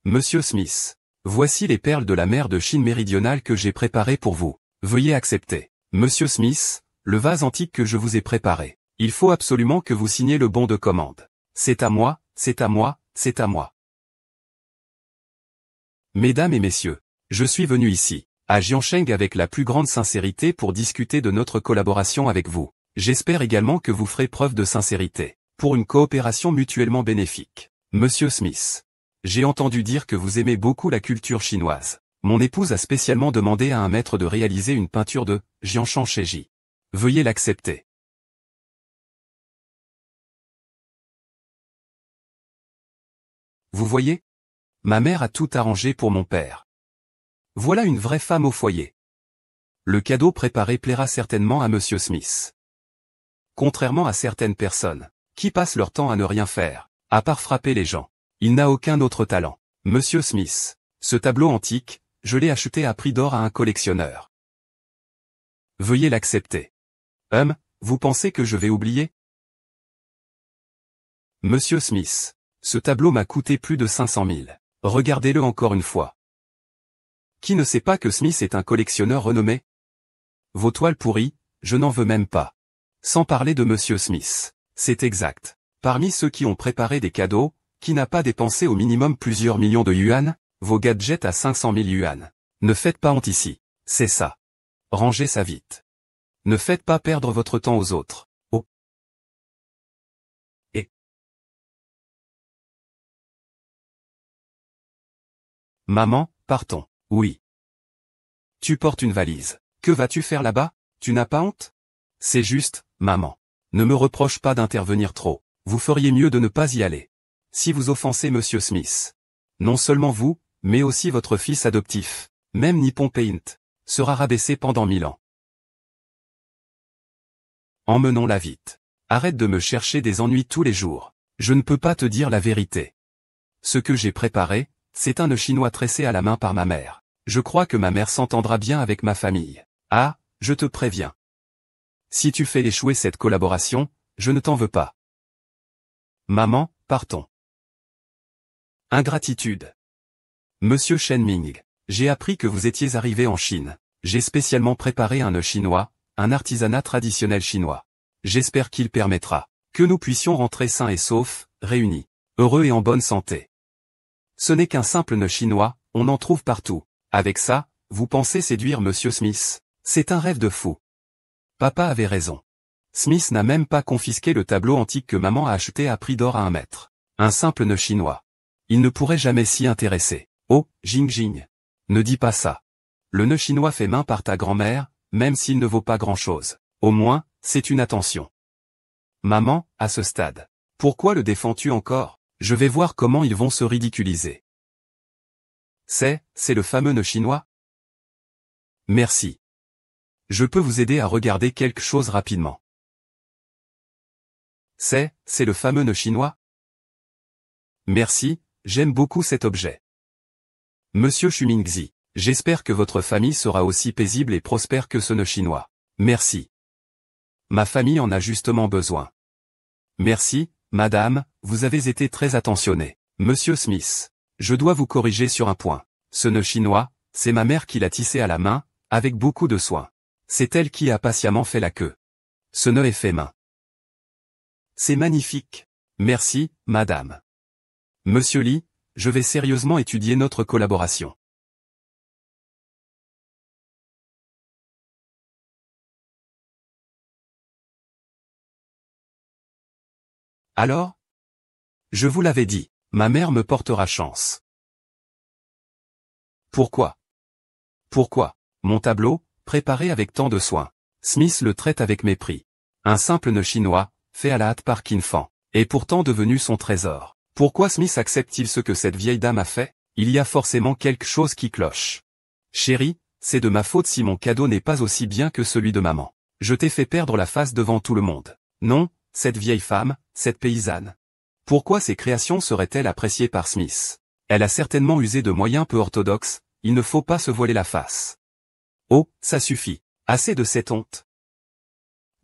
Monsieur Smith, voici les perles de la mer de Chine méridionale que j'ai préparées pour vous. Veuillez accepter. Monsieur Smith, le vase antique que je vous ai préparé. Il faut absolument que vous signiez le bon de commande. C'est à moi, c'est à moi, c'est à moi. Mesdames et messieurs, je suis venu ici, à Jiangsheng avec la plus grande sincérité pour discuter de notre collaboration avec vous. J'espère également que vous ferez preuve de sincérité, pour une coopération mutuellement bénéfique. Monsieur Smith, j'ai entendu dire que vous aimez beaucoup la culture chinoise. Mon épouse a spécialement demandé à un maître de réaliser une peinture de Jianshan Sheji. Veuillez l'accepter. Vous voyez? Ma mère a tout arrangé pour mon père. Voilà une vraie femme au foyer. Le cadeau préparé plaira certainement à Monsieur Smith. Contrairement à certaines personnes, qui passent leur temps à ne rien faire, à part frapper les gens, il n'a aucun autre talent. Monsieur Smith, ce tableau antique, je l'ai acheté à prix d'or à un collectionneur. Veuillez l'accepter. Vous pensez que je vais oublier? Monsieur Smith, ce tableau m'a coûté plus de 500 000. Regardez-le encore une fois. Qui ne sait pas que Smith est un collectionneur renommé? Vos toiles pourries, je n'en veux même pas. Sans parler de Monsieur Smith, c'est exact. Parmi ceux qui ont préparé des cadeaux, qui n'a pas dépensé au minimum plusieurs millions de yuan, vos gadgets à 500 000 yuan. Ne faites pas honte ici, c'est ça. Rangez ça vite. Ne faites pas perdre votre temps aux autres. Oh. Et. Maman, partons. Oui. Tu portes une valise. Que vas-tu faire là-bas? Tu n'as pas honte? C'est juste, maman. Ne me reproche pas d'intervenir trop. Vous feriez mieux de ne pas y aller. Si vous offensez Monsieur Smith, non seulement vous, mais aussi votre fils adoptif, même Nippon Paint, sera rabaissé pendant 1000 ans. Emmenons-la vite. Arrête de me chercher des ennuis tous les jours. Je ne peux pas te dire la vérité. Ce que j'ai préparé, c'est un œuf chinois tressé à la main par ma mère. Je crois que ma mère s'entendra bien avec ma famille. Ah, je te préviens. Si tu fais échouer cette collaboration, je ne t'en veux pas. Maman, partons. Ingratitude. Monsieur Shen Ming, j'ai appris que vous étiez arrivé en Chine. J'ai spécialement préparé un œuf chinois, un artisanat traditionnel chinois. J'espère qu'il permettra que nous puissions rentrer sains et saufs, réunis, heureux et en bonne santé. Ce n'est qu'un simple nœud chinois, on en trouve partout. Avec ça, vous pensez séduire Monsieur Smith? C'est un rêve de fou. Papa avait raison. Smith n'a même pas confisqué le tableau antique que maman a acheté à prix d'or à 1 mètre. Un simple nœud chinois. Il ne pourrait jamais s'y intéresser. Oh, Jing Jing. Ne dis pas ça. Le nœud chinois fait main par ta grand-mère, même s'il ne vaut pas grand-chose. Au moins, c'est une attention. Maman, à ce stade. Pourquoi le défends-tu encore? Je vais voir comment ils vont se ridiculiser. C'est le fameux nœud chinois? Merci. Je peux vous aider à regarder quelque chose rapidement. C'est le fameux nœud chinois? Merci, j'aime beaucoup cet objet. Monsieur Shumingzi, j'espère que votre famille sera aussi paisible et prospère que ceux chinois. Merci. Ma famille en a justement besoin. Merci, madame, vous avez été très attentionné. Monsieur Smith, je dois vous corriger sur un point. Ce nœud chinois, c'est ma mère qui l'a tissé à la main, avec beaucoup de soin. C'est elle qui a patiemment fait la queue. Ce nœud est fait main. C'est magnifique. Merci, madame. Monsieur Lee, je vais sérieusement étudier notre collaboration. Alors? Je vous l'avais dit, ma mère me portera chance. Pourquoi? Pourquoi? Mon tableau, préparé avec tant de soin. Smith le traite avec mépris. Un simple nœud chinois, fait à la hâte par Qin Fan, est pourtant devenu son trésor. Pourquoi Smith accepte-t-il ce que cette vieille dame a fait? Il y a forcément quelque chose qui cloche. Chérie, c'est de ma faute si mon cadeau n'est pas aussi bien que celui de maman. Je t'ai fait perdre la face devant tout le monde. Non, cette vieille femme, cette paysanne. Pourquoi ces créations seraient-elles appréciées par Smith? Elle a certainement usé de moyens peu orthodoxes, il ne faut pas se voiler la face. Oh, ça suffit. Assez de cette honte.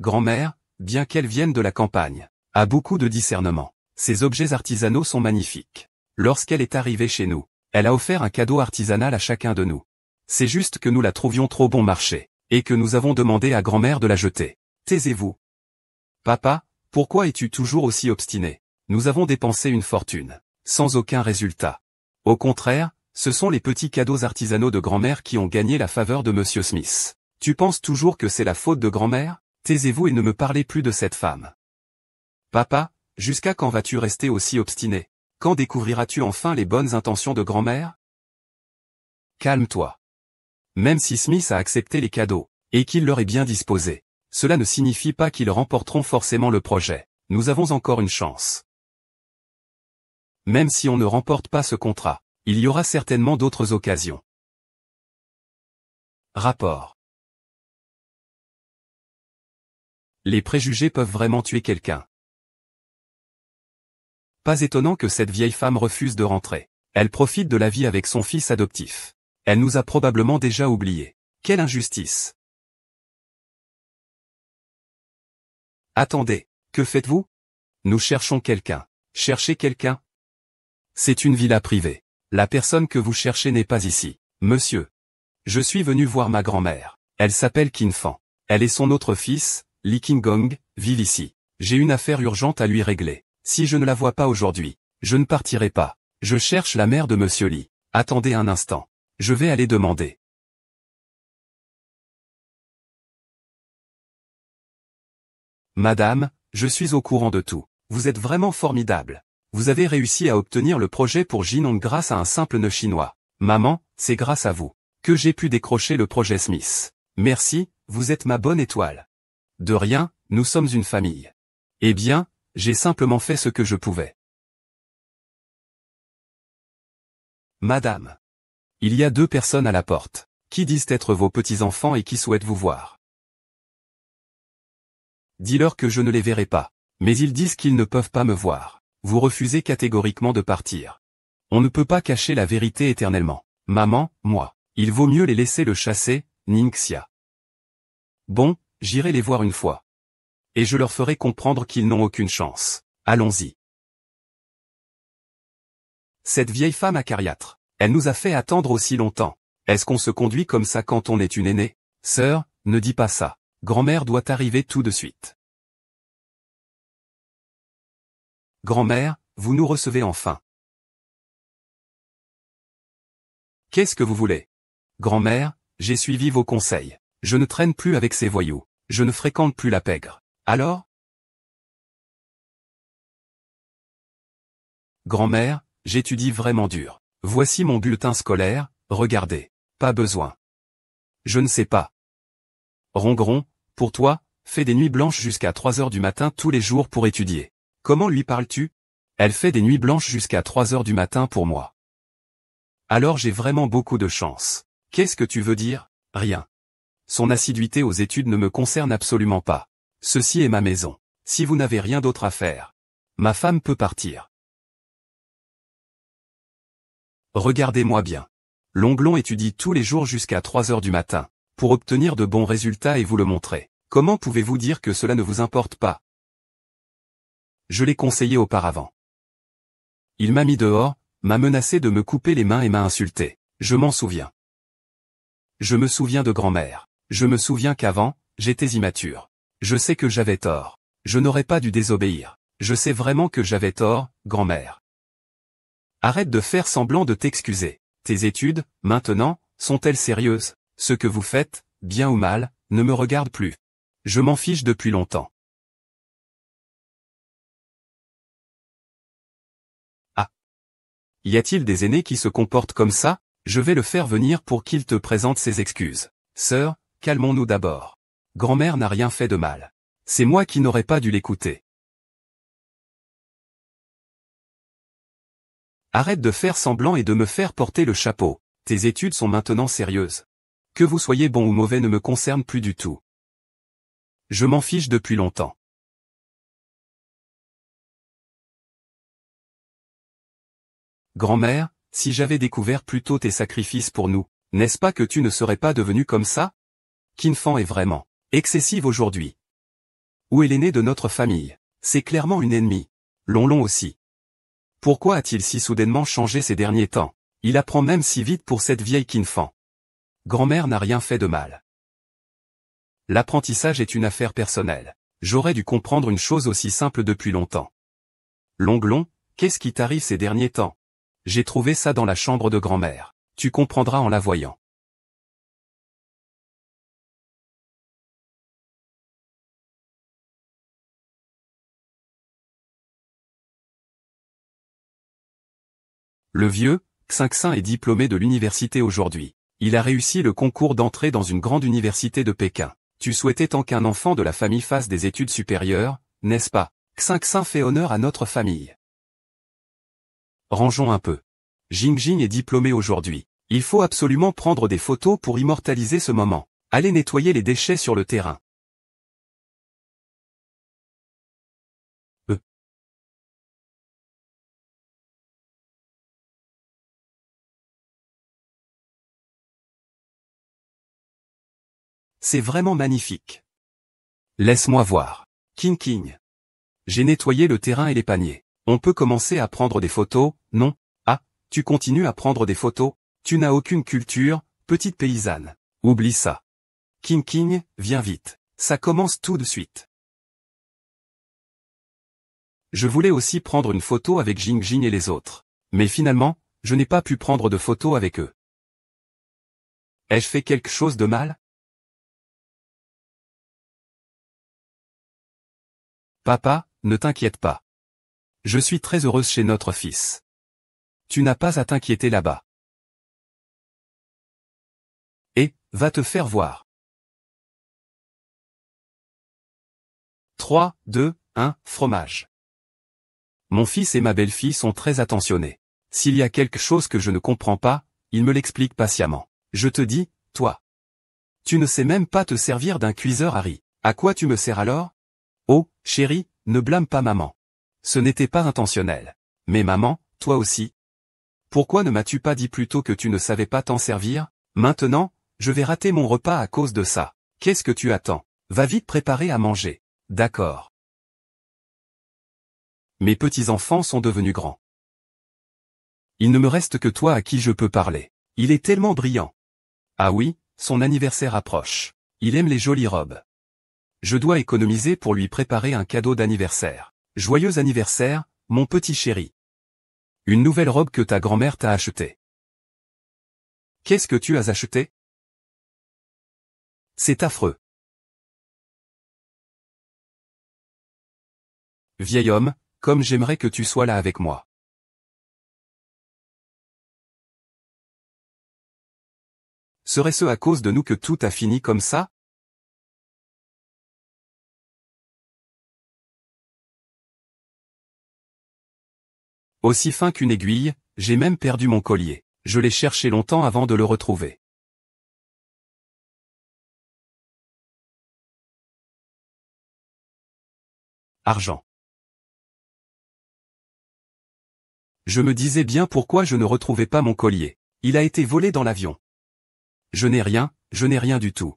Grand-mère, bien qu'elle vienne de la campagne, a beaucoup de discernement. Ces objets artisanaux sont magnifiques. Lorsqu'elle est arrivée chez nous, elle a offert un cadeau artisanal à chacun de nous. C'est juste que nous la trouvions trop bon marché, et que nous avons demandé à grand-mère de la jeter. Taisez-vous. Papa, pourquoi es-tu toujours aussi obstiné? Nous avons dépensé une fortune, sans aucun résultat. Au contraire, ce sont les petits cadeaux artisanaux de grand-mère qui ont gagné la faveur de Monsieur Smith. Tu penses toujours que c'est la faute de grand-mère? Taisez-vous et ne me parlez plus de cette femme. Papa, jusqu'à quand vas-tu rester aussi obstiné? Quand découvriras-tu enfin les bonnes intentions de grand-mère? Calme-toi. Même si Smith a accepté les cadeaux, et qu'il leur est bien disposé, cela ne signifie pas qu'ils remporteront forcément le projet. Nous avons encore une chance. Même si on ne remporte pas ce contrat, il y aura certainement d'autres occasions. Rapport. Les préjugés peuvent vraiment tuer quelqu'un. Pas étonnant que cette vieille femme refuse de rentrer. Elle profite de la vie avec son fils adoptif. Elle nous a probablement déjà oubliés. Quelle injustice! Attendez, que faites-vous? Nous cherchons quelqu'un. Cherchez quelqu'un? C'est une villa privée. La personne que vous cherchez n'est pas ici, monsieur. Je suis venu voir ma grand-mère. Elle s'appelle Qin Fan. Elle et son autre fils, Li Qinggong, vivent ici. J'ai une affaire urgente à lui régler. Si je ne la vois pas aujourd'hui, je ne partirai pas. Je cherche la mère de monsieur Li. Attendez un instant. Je vais aller demander. Madame, je suis au courant de tout. Vous êtes vraiment formidable. Vous avez réussi à obtenir le projet pour Jinong grâce à un simple nœud chinois. Maman, c'est grâce à vous que j'ai pu décrocher le projet Smith. Merci, vous êtes ma bonne étoile. De rien, nous sommes une famille. Eh bien, j'ai simplement fait ce que je pouvais. Madame. Il y a 2 personnes à la porte, qui disent être vos petits-enfants et qui souhaitent vous voir. Dis-leur que je ne les verrai pas, mais ils disent qu'ils ne peuvent pas me voir. Vous refusez catégoriquement de partir. On ne peut pas cacher la vérité éternellement. Maman, moi, il vaut mieux les laisser le chasser, Ningxia. Bon, j'irai les voir une fois. Et je leur ferai comprendre qu'ils n'ont aucune chance. Allons-y. Cette vieille femme acariâtre, elle nous a fait attendre aussi longtemps. Est-ce qu'on se conduit comme ça quand on est une aînée? Sœur, ne dis pas ça. Grand-mère doit arriver tout de suite. Grand-mère, vous nous recevez enfin. Qu'est-ce que vous voulez? Grand-mère, j'ai suivi vos conseils. Je ne traîne plus avec ces voyous. Je ne fréquente plus la pègre. Alors? Grand-mère, j'étudie vraiment dur. Voici mon bulletin scolaire, regardez. Pas besoin. Je ne sais pas. Rongeron, pour toi, fais des nuits blanches jusqu'à 3 heures du matin tous les jours pour étudier. Comment lui parles-tu? Elle fait des nuits blanches jusqu'à 3 heures du matin pour moi. Alors j'ai vraiment beaucoup de chance. Qu'est-ce que tu veux dire? Rien. Son assiduité aux études ne me concerne absolument pas. Ceci est ma maison. Si vous n'avez rien d'autre à faire, ma femme peut partir. Regardez-moi bien. L'onglon étudie tous les jours jusqu'à 3 heures du matin, pour obtenir de bons résultats et vous le montrer. Comment pouvez-vous dire que cela ne vous importe pas? Je l'ai conseillé auparavant. Il m'a mis dehors, m'a menacé de me couper les mains et m'a insulté. Je m'en souviens. Je me souviens de grand-mère. Je me souviens qu'avant, j'étais immature. Je sais que j'avais tort. Je n'aurais pas dû désobéir. Je sais vraiment que j'avais tort, grand-mère. Arrête de faire semblant de t'excuser. Tes études, maintenant, sont-elles sérieuses? Ce que vous faites, bien ou mal, ne me regarde plus. Je m'en fiche depuis longtemps. Ah. Y a-t-il des aînés qui se comportent comme ça? Je vais le faire venir pour qu'il te présente ses excuses. Sœur, calmons-nous d'abord. Grand-mère n'a rien fait de mal. C'est moi qui n'aurais pas dû l'écouter. Arrête de faire semblant et de me faire porter le chapeau. Tes études sont maintenant sérieuses. Que vous soyez bon ou mauvais ne me concerne plus du tout. Je m'en fiche depuis longtemps. Grand-mère, si j'avais découvert plus tôt tes sacrifices pour nous, n'est-ce pas que tu ne serais pas devenue comme ça? Kinfan est vraiment excessive aujourd'hui. Où est l'aîné de notre famille? C'est clairement une ennemie. Lonlon aussi. Pourquoi a-t-il si soudainement changé ces derniers temps? Il apprend même si vite pour cette vieille Kinfan. Grand-mère n'a rien fait de mal. L'apprentissage est une affaire personnelle. J'aurais dû comprendre une chose aussi simple depuis longtemps. Longlon, qu'est-ce qui t'arrive ces derniers temps? J'ai trouvé ça dans la chambre de grand-mère. Tu comprendras en la voyant. Le vieux, Xinxin est diplômé de l'université aujourd'hui. Il a réussi le concours d'entrée dans une grande université de Pékin. Tu souhaitais tant qu'un enfant de la famille fasse des études supérieures, n'est-ce pas? Xinxin fait honneur à notre famille. Rangeons un peu. Jingjing est diplômé aujourd'hui. Il faut absolument prendre des photos pour immortaliser ce moment. Allez nettoyer les déchets sur le terrain. C'est vraiment magnifique. Laisse-moi voir. King. J'ai nettoyé le terrain et les paniers. On peut commencer à prendre des photos, non? Ah, tu continues à prendre des photos? Tu n'as aucune culture, petite paysanne. Oublie ça. King, viens vite. Ça commence tout de suite. Je voulais aussi prendre une photo avec Jingjing et les autres. Mais finalement, je n'ai pas pu prendre de photo avec eux. Ai-je fait quelque chose de mal? Papa, ne t'inquiète pas. Je suis très heureuse chez notre fils. Tu n'as pas à t'inquiéter là-bas. Et, va te faire voir. 3, 2, 1, fromage. Mon fils et ma belle-fille sont très attentionnés. S'il y a quelque chose que je ne comprends pas, ils me l'expliquent patiemment. Je te dis, toi. Tu ne sais même pas te servir d'un cuiseur à riz. À quoi tu me sers alors? Oh, chérie, ne blâme pas maman. Ce n'était pas intentionnel. Mais maman, toi aussi. Pourquoi ne m'as-tu pas dit plus tôt que tu ne savais pas t'en servir? Maintenant, je vais rater mon repas à cause de ça. Qu'est-ce que tu attends? Va vite préparer à manger. D'accord. Mes petits-enfants sont devenus grands. Il ne me reste que toi à qui je peux parler. Il est tellement brillant. Ah oui, son anniversaire approche. Il aime les jolies robes. Je dois économiser pour lui préparer un cadeau d'anniversaire. Joyeux anniversaire, mon petit chéri. Une nouvelle robe que ta grand-mère t'a achetée. Qu'est-ce que tu as acheté? C'est affreux. Vieil homme, comme j'aimerais que tu sois là avec moi. Serait-ce à cause de nous que tout a fini comme ça? Aussi fin qu'une aiguille, j'ai même perdu mon collier. Je l'ai cherché longtemps avant de le retrouver. Argent. Je me disais bien pourquoi je ne retrouvais pas mon collier. Il a été volé dans l'avion. Je n'ai rien du tout.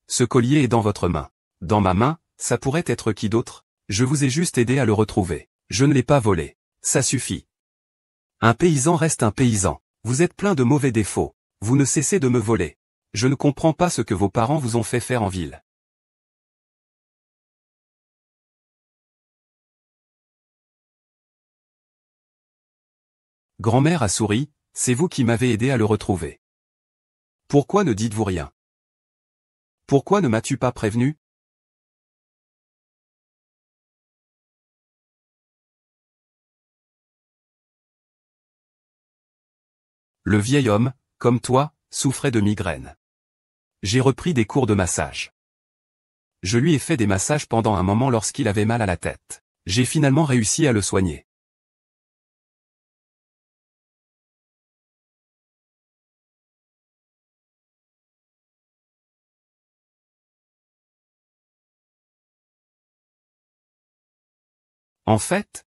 Ce collier est dans votre main. Dans ma main, ça pourrait être qui d'autre? Je vous ai juste aidé à le retrouver. Je ne l'ai pas volé. Ça suffit. Un paysan reste un paysan. Vous êtes plein de mauvais défauts. Vous ne cessez de me voler. Je ne comprends pas ce que vos parents vous ont fait faire en ville. Grand-mère a souri, c'est vous qui m'avez aidé à le retrouver. Pourquoi ne dites-vous rien? Pourquoi ne m'as-tu pas prévenu? Le vieil homme, comme toi, souffrait de migraine. J'ai repris des cours de massage. Je lui ai fait des massages pendant un moment lorsqu'il avait mal à la tête. J'ai finalement réussi à le soigner. En fait,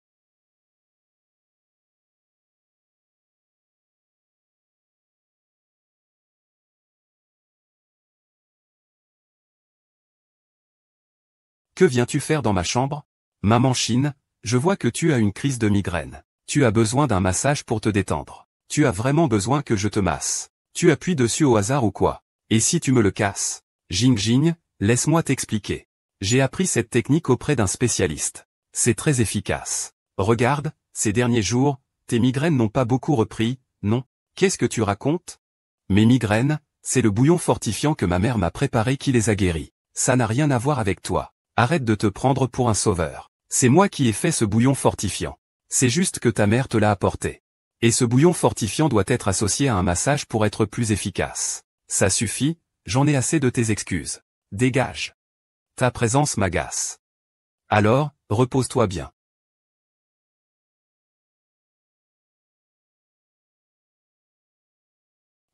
que viens-tu faire dans ma chambre? Maman Chine, je vois que tu as une crise de migraine. Tu as besoin d'un massage pour te détendre. Tu as vraiment besoin que je te masse. Tu appuies dessus au hasard ou quoi? Et si tu me le casses? Jing Jing, laisse-moi t'expliquer. J'ai appris cette technique auprès d'un spécialiste. C'est très efficace. Regarde, ces derniers jours, tes migraines n'ont pas beaucoup repris, non? Qu'est-ce que tu racontes? Mes migraines, c'est le bouillon fortifiant que ma mère m'a préparé qui les a guéris. Ça n'a rien à voir avec toi. Arrête de te prendre pour un sauveur. C'est moi qui ai fait ce bouillon fortifiant. C'est juste que ta mère te l'a apporté. Et ce bouillon fortifiant doit être associé à un massage pour être plus efficace. Ça suffit, j'en ai assez de tes excuses. Dégage. Ta présence m'agace. Alors, repose-toi bien.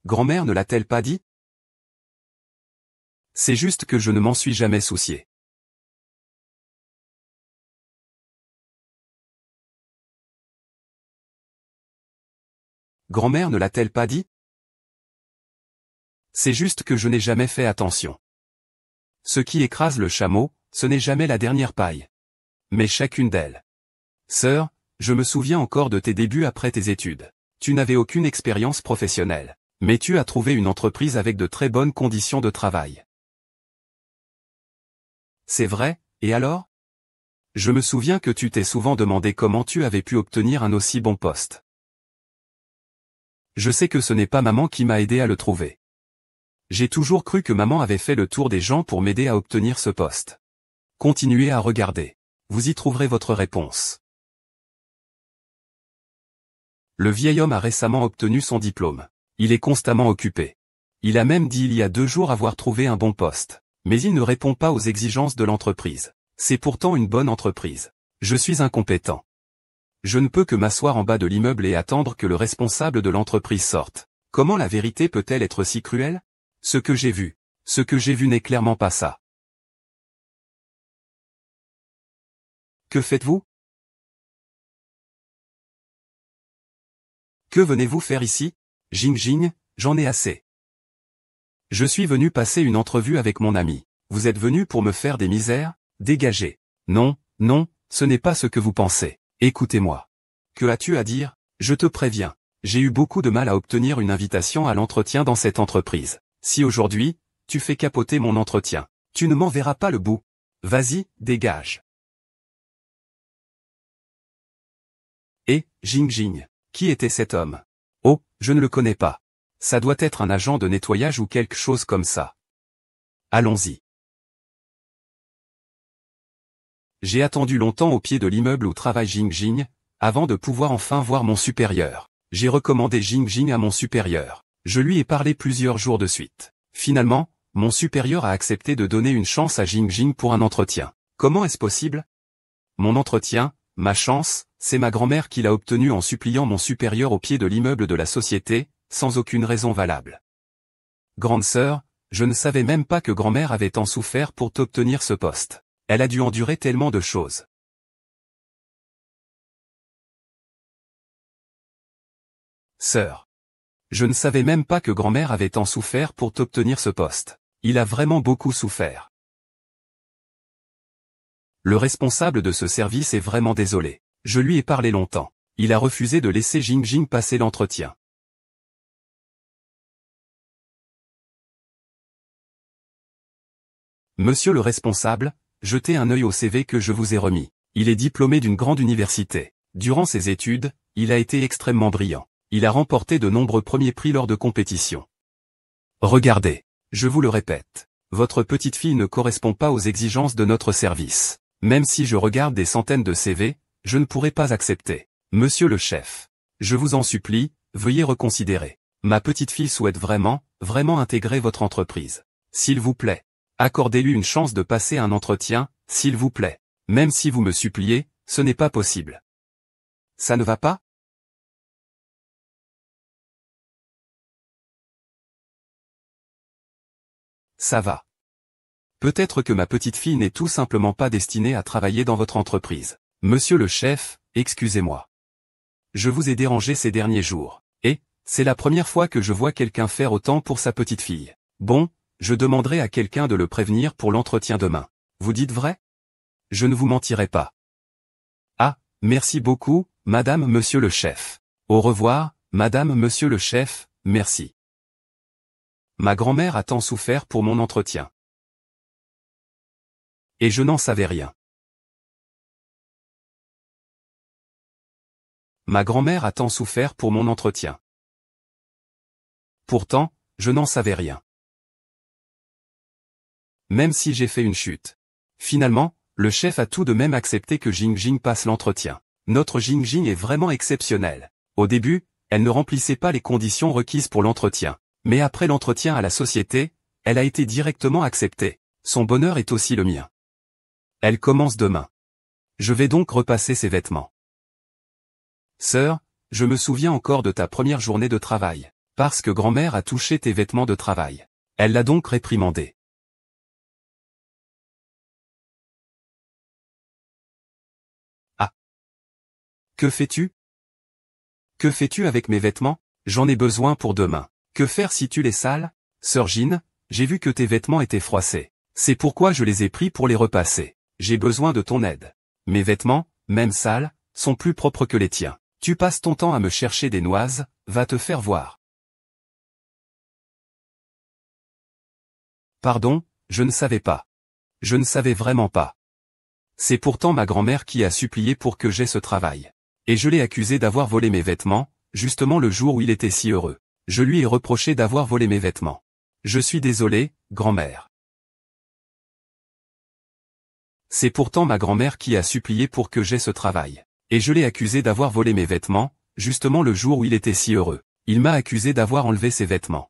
Grand-mère ne l'a-t-elle pas dit? C'est juste que je ne m'en suis jamais soucié. Grand-mère ne l'a-t-elle pas dit? C'est juste que je n'ai jamais fait attention. Ce qui écrase le chameau, ce n'est jamais la dernière paille. Mais chacune d'elles. Sœur, je me souviens encore de tes débuts après tes études. Tu n'avais aucune expérience professionnelle. Mais tu as trouvé une entreprise avec de très bonnes conditions de travail. C'est vrai, et alors? Je me souviens que tu t'es souvent demandé comment tu avais pu obtenir un aussi bon poste. Je sais que ce n'est pas maman qui m'a aidé à le trouver. J'ai toujours cru que maman avait fait le tour des gens pour m'aider à obtenir ce poste. Continuez à regarder. Vous y trouverez votre réponse. Le vieil homme a récemment obtenu son diplôme. Il est constamment occupé. Il a même dit il y a 2 jours avoir trouvé un bon poste. Mais il ne répond pas aux exigences de l'entreprise. C'est pourtant une bonne entreprise. Je suis incompétent. Je ne peux que m'asseoir en bas de l'immeuble et attendre que le responsable de l'entreprise sorte. Comment la vérité peut-elle être si cruelle? Ce que j'ai vu n'est clairement pas ça. Que faites-vous? Que venez-vous faire ici? Jing Jing, j'en ai assez. Je suis venu passer une entrevue avec mon ami. Vous êtes venu pour me faire des misères? Dégagez. Non, non, ce n'est pas ce que vous pensez. Écoutez-moi. Que as-tu à dire? Je te préviens. J'ai eu beaucoup de mal à obtenir une invitation à l'entretien dans cette entreprise. Si aujourd'hui, tu fais capoter mon entretien, tu ne m'en verras pas le bout. Vas-y, dégage. Et, Jing Jing, qui était cet homme? Oh, je ne le connais pas. Ça doit être un agent de nettoyage ou quelque chose comme ça. Allons-y. J'ai attendu longtemps au pied de l'immeuble où travaille Jing Jing, avant de pouvoir enfin voir mon supérieur. J'ai recommandé Jing Jing à mon supérieur. Je lui ai parlé plusieurs jours de suite. Finalement, mon supérieur a accepté de donner une chance à Jing Jing pour un entretien. Comment est-ce possible? Mon entretien, ma chance, c'est ma grand-mère qui l'a obtenu en suppliant mon supérieur au pied de l'immeuble de la société, sans aucune raison valable. Grande sœur, je ne savais même pas que grand-mère avait tant souffert pour t'obtenir ce poste. Elle a dû endurer tellement de choses. Sœur. Je ne savais même pas que grand-mère avait tant souffert pour t'obtenir ce poste. Il a vraiment beaucoup souffert. Le responsable de ce service est vraiment désolé. Je lui ai parlé longtemps. Il a refusé de laisser Jing Jing passer l'entretien. Monsieur le responsable, jetez un œil au CV que je vous ai remis. Il est diplômé d'une grande université. Durant ses études, il a été extrêmement brillant. Il a remporté de nombreux premiers prix lors de compétitions. Regardez, je vous le répète, votre petite fille ne correspond pas aux exigences de notre service. Même si je regarde des centaines de CV, je ne pourrai pas accepter. Monsieur le chef, je vous en supplie, veuillez reconsidérer. Ma petite fille souhaite vraiment intégrer votre entreprise. S'il vous plaît, accordez-lui une chance de passer un entretien, s'il vous plaît. Même si vous me suppliez, ce n'est pas possible. Ça ne va pas? Ça va. Peut-être que ma petite fille n'est tout simplement pas destinée à travailler dans votre entreprise. Monsieur le chef, excusez-moi. Je vous ai dérangé ces derniers jours. Et, c'est la première fois que je vois quelqu'un faire autant pour sa petite fille. Bon, je demanderai à quelqu'un de le prévenir pour l'entretien demain. Vous dites vrai? Je ne vous mentirai pas. Ah, merci beaucoup, madame monsieur le chef. Au revoir, madame monsieur le chef, merci. Ma grand-mère a tant souffert pour mon entretien. Et je n'en savais rien. Ma grand-mère a tant souffert pour mon entretien. Pourtant, je n'en savais rien. Même si j'ai fait une chute. Finalement, le chef a tout de même accepté que Jing Jing passe l'entretien. Notre Jing Jing est vraiment exceptionnelle. Au début, elle ne remplissait pas les conditions requises pour l'entretien. Mais après l'entretien à la société, elle a été directement acceptée. Son bonheur est aussi le mien. Elle commence demain. Je vais donc repasser ses vêtements. Sœur, je me souviens encore de ta première journée de travail. Parce que grand-mère a touché tes vêtements de travail. Elle l'a donc réprimandé. Ah. Que fais-tu? Que fais-tu avec mes vêtements? J'en ai besoin pour demain. Que faire si tu les sales? Sœur Jean, j'ai vu que tes vêtements étaient froissés. C'est pourquoi je les ai pris pour les repasser. J'ai besoin de ton aide. Mes vêtements, même sales, sont plus propres que les tiens. Tu passes ton temps à me chercher des noises, va te faire voir. Pardon, je ne savais pas. Je ne savais vraiment pas. C'est pourtant ma grand-mère qui a supplié pour que j'aie ce travail. Et je l'ai accusé d'avoir volé mes vêtements, justement le jour où il était si heureux. Je lui ai reproché d'avoir volé mes vêtements. Je suis désolé, grand-mère. C'est pourtant ma grand-mère qui a supplié pour que j'aie ce travail. Et je l'ai accusé d'avoir volé mes vêtements, justement le jour où il était si heureux. Il m'a accusé d'avoir enlevé ses vêtements.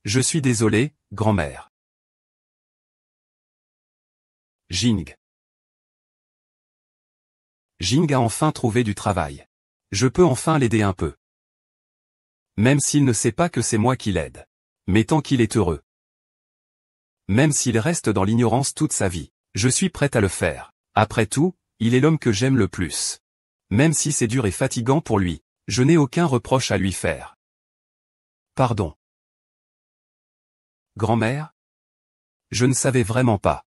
Je suis désolé, grand-mère. Jing. Jing a enfin trouvé du travail. Je peux enfin l'aider un peu. Même s'il ne sait pas que c'est moi qui l'aide. Mais tant qu'il est heureux. Même s'il reste dans l'ignorance toute sa vie, je suis prête à le faire. Après tout, il est l'homme que j'aime le plus. Même si c'est dur et fatigant pour lui, je n'ai aucun reproche à lui faire. Pardon. Grand-mère? Je ne savais vraiment pas.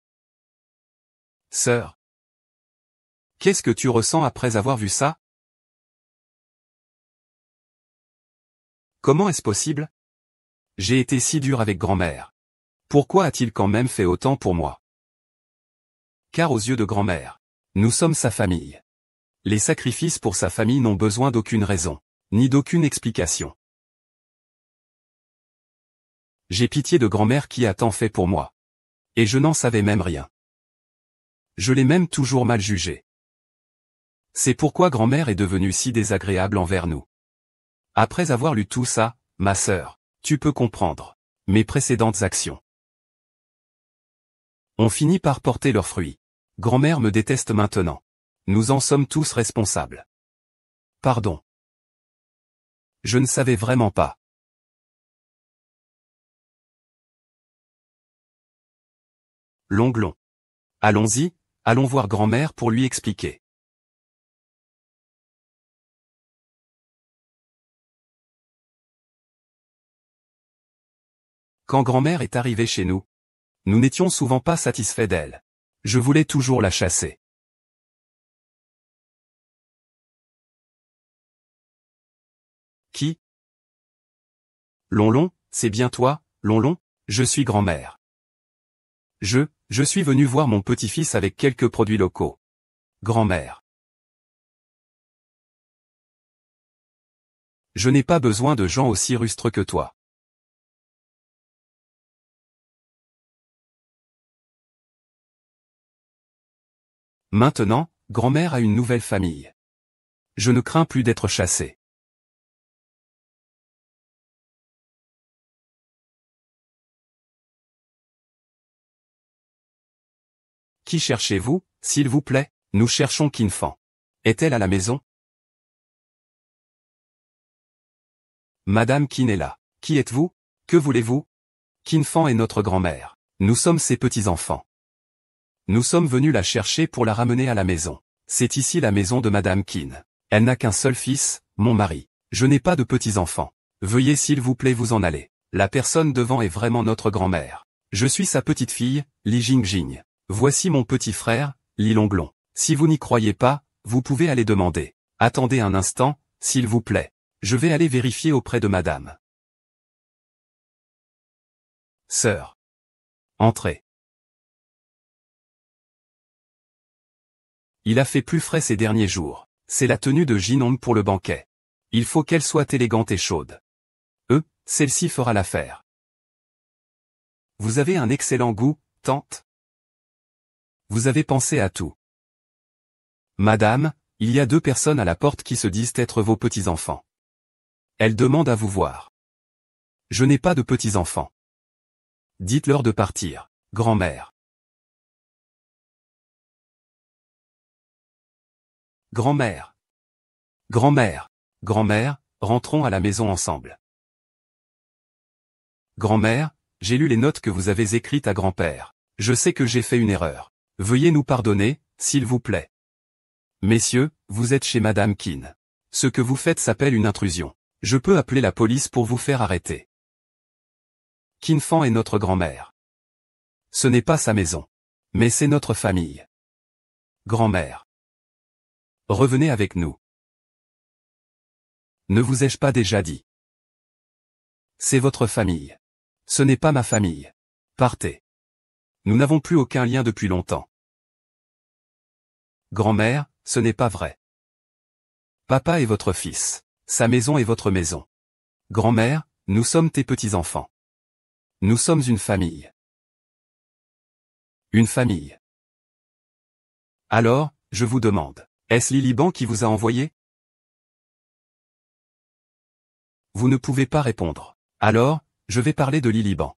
Sœur? Qu'est-ce que tu ressens après avoir vu ça? Comment est-ce possible? J'ai été si dur avec grand-mère. Pourquoi a-t-il quand même fait autant pour moi? Car aux yeux de grand-mère, nous sommes sa famille. Les sacrifices pour sa famille n'ont besoin d'aucune raison, ni d'aucune explication. J'ai pitié de grand-mère qui a tant fait pour moi. Et je n'en savais même rien. Je l'ai même toujours mal jugée. C'est pourquoi grand-mère est devenue si désagréable envers nous. Après avoir lu tout ça, ma sœur, tu peux comprendre mes précédentes actions ont fini par porter leurs fruits. Grand-mère me déteste maintenant. Nous en sommes tous responsables. Pardon. Je ne savais vraiment pas. Longlon. Allons-y, allons voir grand-mère pour lui expliquer. Quand grand-mère est arrivée chez nous, nous n'étions souvent pas satisfaits d'elle. Je voulais toujours la chasser. Qui? Lonlon, c'est bien toi, Lonlon? Je suis grand-mère. Je suis venu voir mon petit-fils avec quelques produits locaux. Grand-mère. Je n'ai pas besoin de gens aussi rustres que toi. Maintenant, grand-mère a une nouvelle famille. Je ne crains plus d'être chassé. Qui cherchez-vous, s'il vous plaît? Nous cherchons Kinfan. Est-elle à la maison? Madame Kin est là. Qui êtes-vous? Que voulez-vous? Kinfan est notre grand-mère. Nous sommes ses petits-enfants. Nous sommes venus la chercher pour la ramener à la maison. C'est ici la maison de Madame Kin. Elle n'a qu'un seul fils, mon mari. Je n'ai pas de petits-enfants. Veuillez s'il vous plaît vous en aller. La personne devant est vraiment notre grand-mère. Je suis sa petite-fille, Li Jingjing. Voici mon petit frère, Li Longlong. Si vous n'y croyez pas, vous pouvez aller demander. Attendez un instant, s'il vous plaît. Je vais aller vérifier auprès de madame. Sœur. Entrez. Il a fait plus frais ces derniers jours. C'est la tenue de Jinong pour le banquet. Il faut qu'elle soit élégante et chaude. Celle-ci fera l'affaire. Vous avez un excellent goût, tante. Vous avez pensé à tout. Madame, il y a 2 personnes à la porte qui se disent être vos petits-enfants. Elles demandent à vous voir. Je n'ai pas de petits-enfants. Dites-leur de partir, grand-mère. Grand-mère. Grand-mère. Grand-mère, rentrons à la maison ensemble. Grand-mère, j'ai lu les notes que vous avez écrites à grand-père. Je sais que j'ai fait une erreur. Veuillez nous pardonner, s'il vous plaît. Messieurs, vous êtes chez Madame Kin. Ce que vous faites s'appelle une intrusion. Je peux appeler la police pour vous faire arrêter. Kinfan est notre grand-mère. Ce n'est pas sa maison. Mais c'est notre famille. Grand-mère. Revenez avec nous. Ne vous ai-je pas déjà dit? C'est votre famille. Ce n'est pas ma famille. Partez. Nous n'avons plus aucun lien depuis longtemps. Grand-mère, ce n'est pas vrai. Papa est votre fils. Sa maison est votre maison. Grand-mère, nous sommes tes petits-enfants. Nous sommes une famille. Une famille. Alors, je vous demande, est-ce Liliban qui vous a envoyé? Vous ne pouvez pas répondre. Alors, je vais parler de Liliban.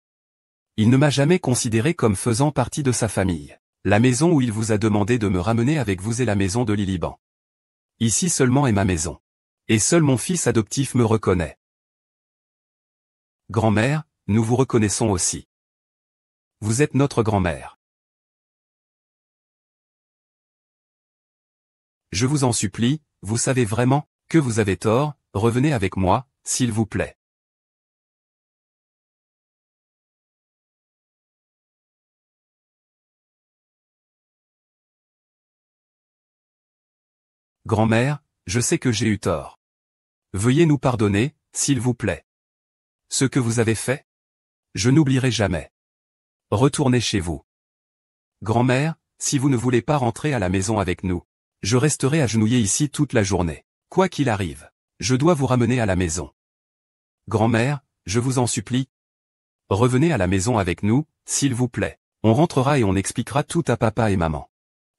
Il ne m'a jamais considéré comme faisant partie de sa famille. La maison où il vous a demandé de me ramener avec vous est la maison de Liliban. Ici seulement est ma maison. Et seul mon fils adoptif me reconnaît. Grand-mère, nous vous reconnaissons aussi. Vous êtes notre grand-mère. Je vous en supplie, vous savez vraiment que vous avez tort, revenez avec moi, s'il vous plaît. Grand-mère, je sais que j'ai eu tort. Veuillez nous pardonner, s'il vous plaît. Ce que vous avez fait? Je n'oublierai jamais. Retournez chez vous. Grand-mère, si vous ne voulez pas rentrer à la maison avec nous, je resterai agenouillé ici toute la journée. Quoi qu'il arrive, je dois vous ramener à la maison. Grand-mère, je vous en supplie. Revenez à la maison avec nous, s'il vous plaît. On rentrera et on expliquera tout à papa et maman.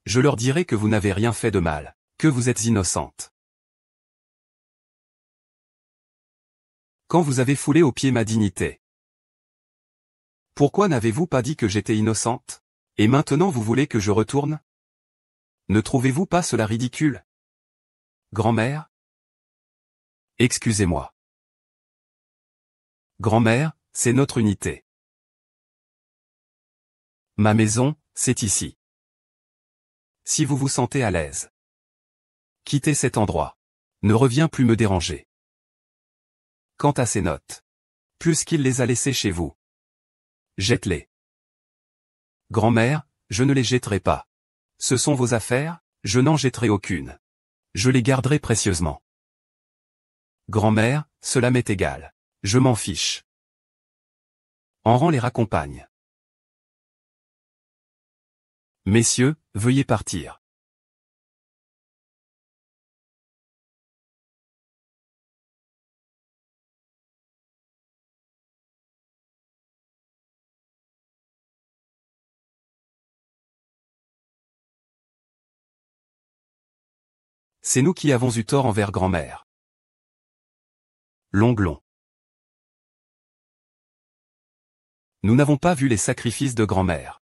Je leur dirai que vous n'avez rien fait de mal, que vous êtes innocente. Quand vous avez foulé aux pieds ma dignité. Pourquoi n'avez-vous pas dit que j'étais innocente? Et maintenant vous voulez que je retourne? Ne trouvez-vous pas cela ridicule? Grand-mère? Excusez-moi. Grand-mère, c'est notre unité. Ma maison, c'est ici. Si vous vous sentez à l'aise, quittez cet endroit. Ne reviens plus me déranger. Quant à ces notes, puisqu'il les a laissées chez vous, Jette-les. Grand-mère, je ne les jetterai pas. Ce sont vos affaires, je n'en jetterai aucune. Je les garderai précieusement. Grand-mère, cela m'est égal. Je m'en fiche. Enran les raccompagne. Messieurs, veuillez partir. C'est nous qui avons eu tort envers grand-mère. Longlon. Nous n'avons pas vu les sacrifices de grand-mère.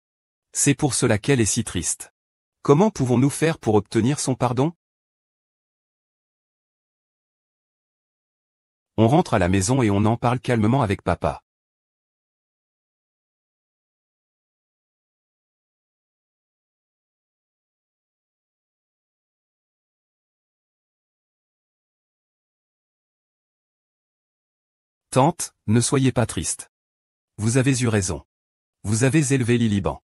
C'est pour cela qu'elle est si triste. Comment pouvons-nous faire pour obtenir son pardon? On rentre à la maison et on en parle calmement avec papa. Tante, ne soyez pas triste. Vous avez eu raison. Vous avez élevé Liliban.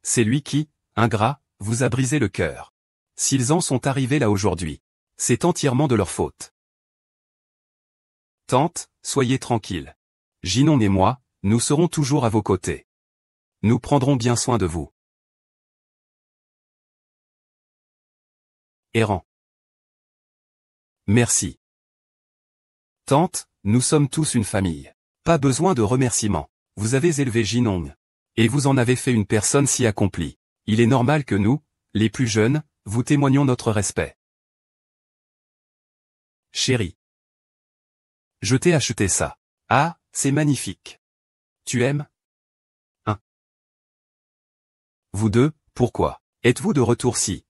C'est lui qui, ingrat, vous a brisé le cœur. S'ils en sont arrivés là aujourd'hui, c'est entièrement de leur faute. Tante, soyez tranquille. Ginon et moi, nous serons toujours à vos côtés. Nous prendrons bien soin de vous. Errant. Merci. Tante, nous sommes tous une famille. Pas besoin de remerciements. Vous avez élevé Ginon. Et vous en avez fait une personne si accomplie. Il est normal que nous, les plus jeunes, vous témoignions notre respect. Chérie. Je t'ai acheté ça. Ah, c'est magnifique. Tu aimes? Hein? Vous deux, pourquoi? Êtes-vous de retour si?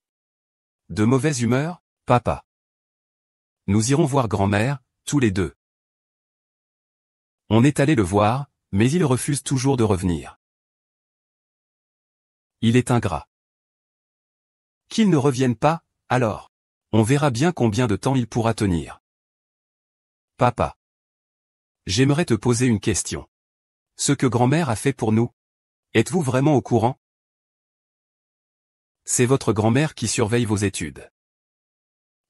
De mauvaise humeur, papa? Nous irons voir grand-mère, tous les deux. On est allé le voir, mais il refuse toujours de revenir. Il est ingrat. Qu'il ne revienne pas, alors. On verra bien combien de temps il pourra tenir. Papa. J'aimerais te poser une question. Ce que grand-mère a fait pour nous. Êtes-vous vraiment au courant? C'est votre grand-mère qui surveille vos études.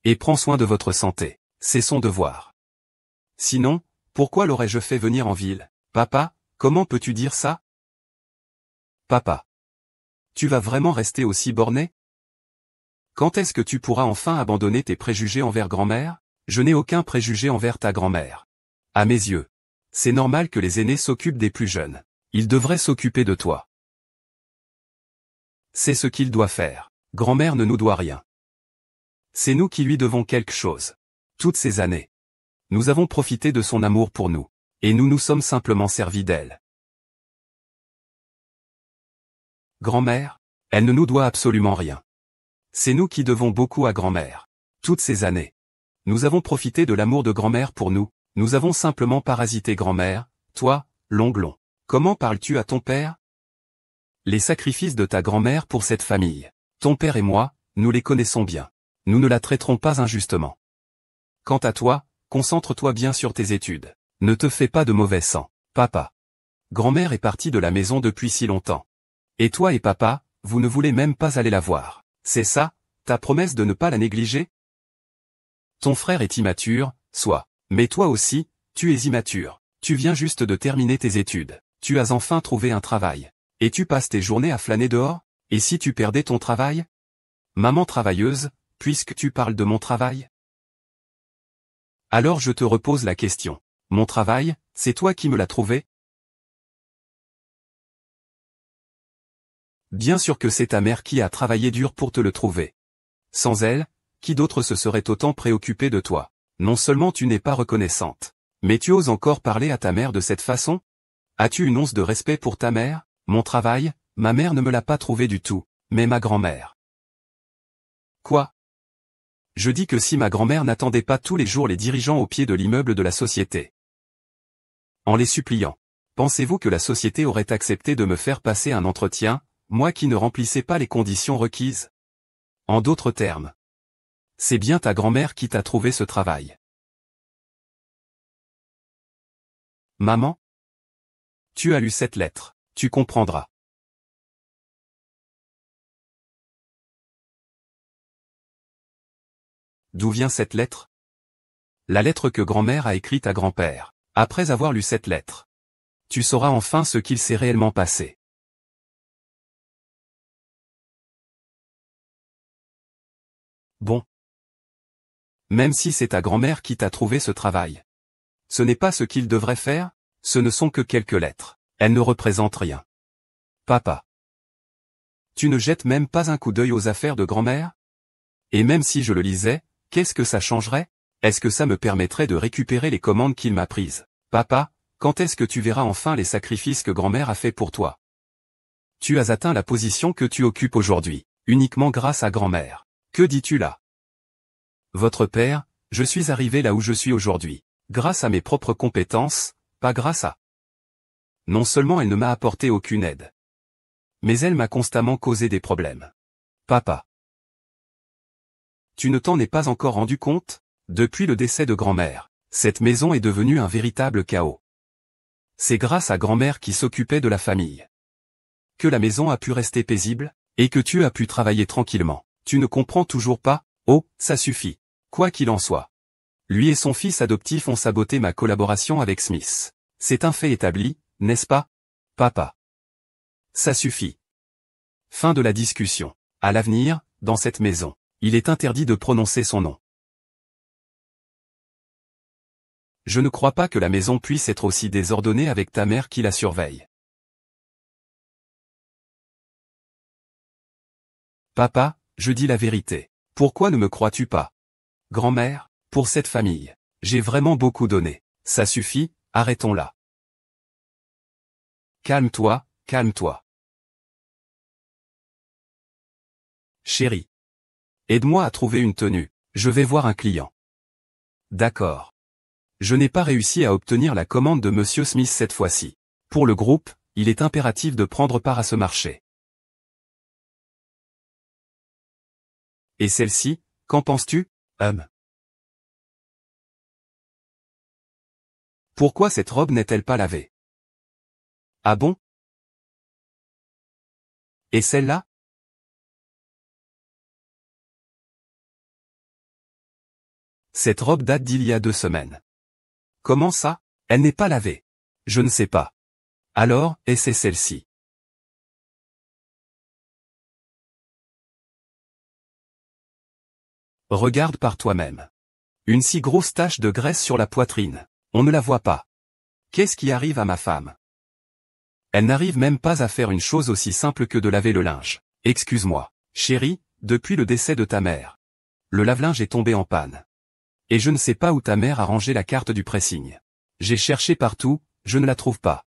Et prend soin de votre santé. C'est son devoir. Sinon, pourquoi l'aurais-je fait venir en ville? Papa, comment peux-tu dire ça? Papa. Tu vas vraiment rester aussi borné? Quand est-ce que tu pourras enfin abandonner tes préjugés envers grand-mère? Je n'ai aucun préjugé envers ta grand-mère. À mes yeux. C'est normal que les aînés s'occupent des plus jeunes. Ils devraient s'occuper de toi. C'est ce qu'il doit faire. Grand-mère ne nous doit rien. C'est nous qui lui devons quelque chose. Toutes ces années. Nous avons profité de son amour pour nous. Et nous nous sommes simplement servis d'elle. Grand-mère, elle ne nous doit absolument rien. C'est nous qui devons beaucoup à grand-mère. Toutes ces années. Nous avons profité de l'amour de grand-mère pour nous. Nous avons simplement parasité grand-mère, toi, Longlon. Comment parles-tu à ton père? Les sacrifices de ta grand-mère pour cette famille. Ton père et moi, nous les connaissons bien. Nous ne la traiterons pas injustement. Quant à toi, concentre-toi bien sur tes études. Ne te fais pas de mauvais sang, papa. Grand-mère est partie de la maison depuis si longtemps. Et toi et papa, vous ne voulez même pas aller la voir. C'est ça, ta promesse de ne pas la négliger? Ton frère est immature, soit. Mais toi aussi, tu es immature. Tu viens juste de terminer tes études. Tu as enfin trouvé un travail. Et tu passes tes journées à flâner dehors? Et si tu perdais ton travail? Maman travailleuse, puisque tu parles de mon travail? Alors je te repose la question. Mon travail, c'est toi qui me l'as trouvé? Bien sûr que c'est ta mère qui a travaillé dur pour te le trouver. Sans elle, qui d'autre se serait autant préoccupé de toi? Non seulement tu n'es pas reconnaissante, mais tu oses encore parler à ta mère de cette façon? As-tu une once de respect pour ta mère? Mon travail, ma mère ne me l'a pas trouvé du tout, mais ma grand-mère. Quoi? Je dis que si ma grand-mère n'attendait pas tous les jours les dirigeants au pied de l'immeuble de la société, en les suppliant, pensez-vous que la société aurait accepté de me faire passer un entretien, moi qui ne remplissais pas les conditions requises? En d'autres termes, c'est bien ta grand-mère qui t'a trouvé ce travail. Maman? Tu as lu cette lettre. Tu comprendras. D'où vient cette lettre? La lettre que grand-mère a écrite à grand-père. Après avoir lu cette lettre, tu sauras enfin ce qu'il s'est réellement passé. Bon. Même si c'est ta grand-mère qui t'a trouvé ce travail. Ce n'est pas ce qu'il devrait faire, ce ne sont que quelques lettres. Elles ne représentent rien. Papa. Tu ne jettes même pas un coup d'œil aux affaires de grand-mère? Et même si je le lisais, qu'est-ce que ça changerait? Est-ce que ça me permettrait de récupérer les commandes qu'il m'a prises? Papa, quand est-ce que tu verras enfin les sacrifices que grand-mère a fait pour toi? Tu as atteint la position que tu occupes aujourd'hui, uniquement grâce à grand-mère. Que dis-tu là? Votre père, je suis arrivé là où je suis aujourd'hui, grâce à mes propres compétences, pas grâce à. Non seulement elle ne m'a apporté aucune aide, mais elle m'a constamment causé des problèmes. Papa. Tu ne t'en es pas encore rendu compte? Depuis le décès de grand-mère, cette maison est devenue un véritable chaos. C'est grâce à grand-mère qui s'occupait de la famille que la maison a pu rester paisible, et que tu as pu travailler tranquillement. Tu ne comprends toujours pas? Oh, ça suffit. Quoi qu'il en soit. Lui et son fils adoptif ont saboté ma collaboration avec Smith. C'est un fait établi, n'est-ce pas? Papa. Ça suffit. Fin de la discussion. À l'avenir, dans cette maison, il est interdit de prononcer son nom. Je ne crois pas que la maison puisse être aussi désordonnée avec ta mère qui la surveille. Papa, je dis la vérité. Pourquoi ne me crois-tu pas? Grand-mère, pour cette famille, j'ai vraiment beaucoup donné. Ça suffit, arrêtons là. Calme-toi, calme-toi. Chérie. Aide-moi à trouver une tenue, je vais voir un client. D'accord. Je n'ai pas réussi à obtenir la commande de Monsieur Smith cette fois-ci. Pour le groupe, il est impératif de prendre part à ce marché. Et celle-ci, qu'en penses-tu? Pourquoi cette robe n'est-elle pas lavée? Ah bon? Et celle-là? Cette robe date d'il y a 2 semaines. Comment ça? Elle n'est pas lavée. Je ne sais pas. Alors, et c'est celle-ci. Regarde par toi-même. Une si grosse tache de graisse sur la poitrine. On ne la voit pas. Qu'est-ce qui arrive à ma femme? Elle n'arrive même pas à faire une chose aussi simple que de laver le linge. Excuse-moi, chérie, depuis le décès de ta mère. Le lave-linge est tombé en panne. Et je ne sais pas où ta mère a rangé la carte du pressing. J'ai cherché partout, je ne la trouve pas.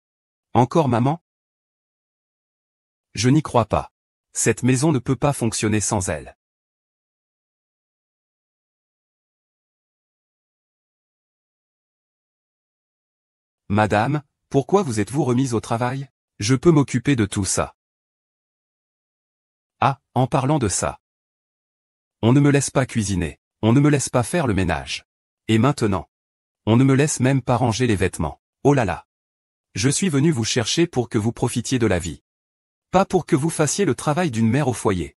Encore maman? Je n'y crois pas. Cette maison ne peut pas fonctionner sans elle. Madame, pourquoi vous êtes-vous remise au travail? Je peux m'occuper de tout ça. Ah, en parlant de ça. On ne me laisse pas cuisiner, on ne me laisse pas faire le ménage. Et maintenant, on ne me laisse même pas ranger les vêtements. Oh là là. Je suis venu vous chercher pour que vous profitiez de la vie. Pas pour que vous fassiez le travail d'une mère au foyer.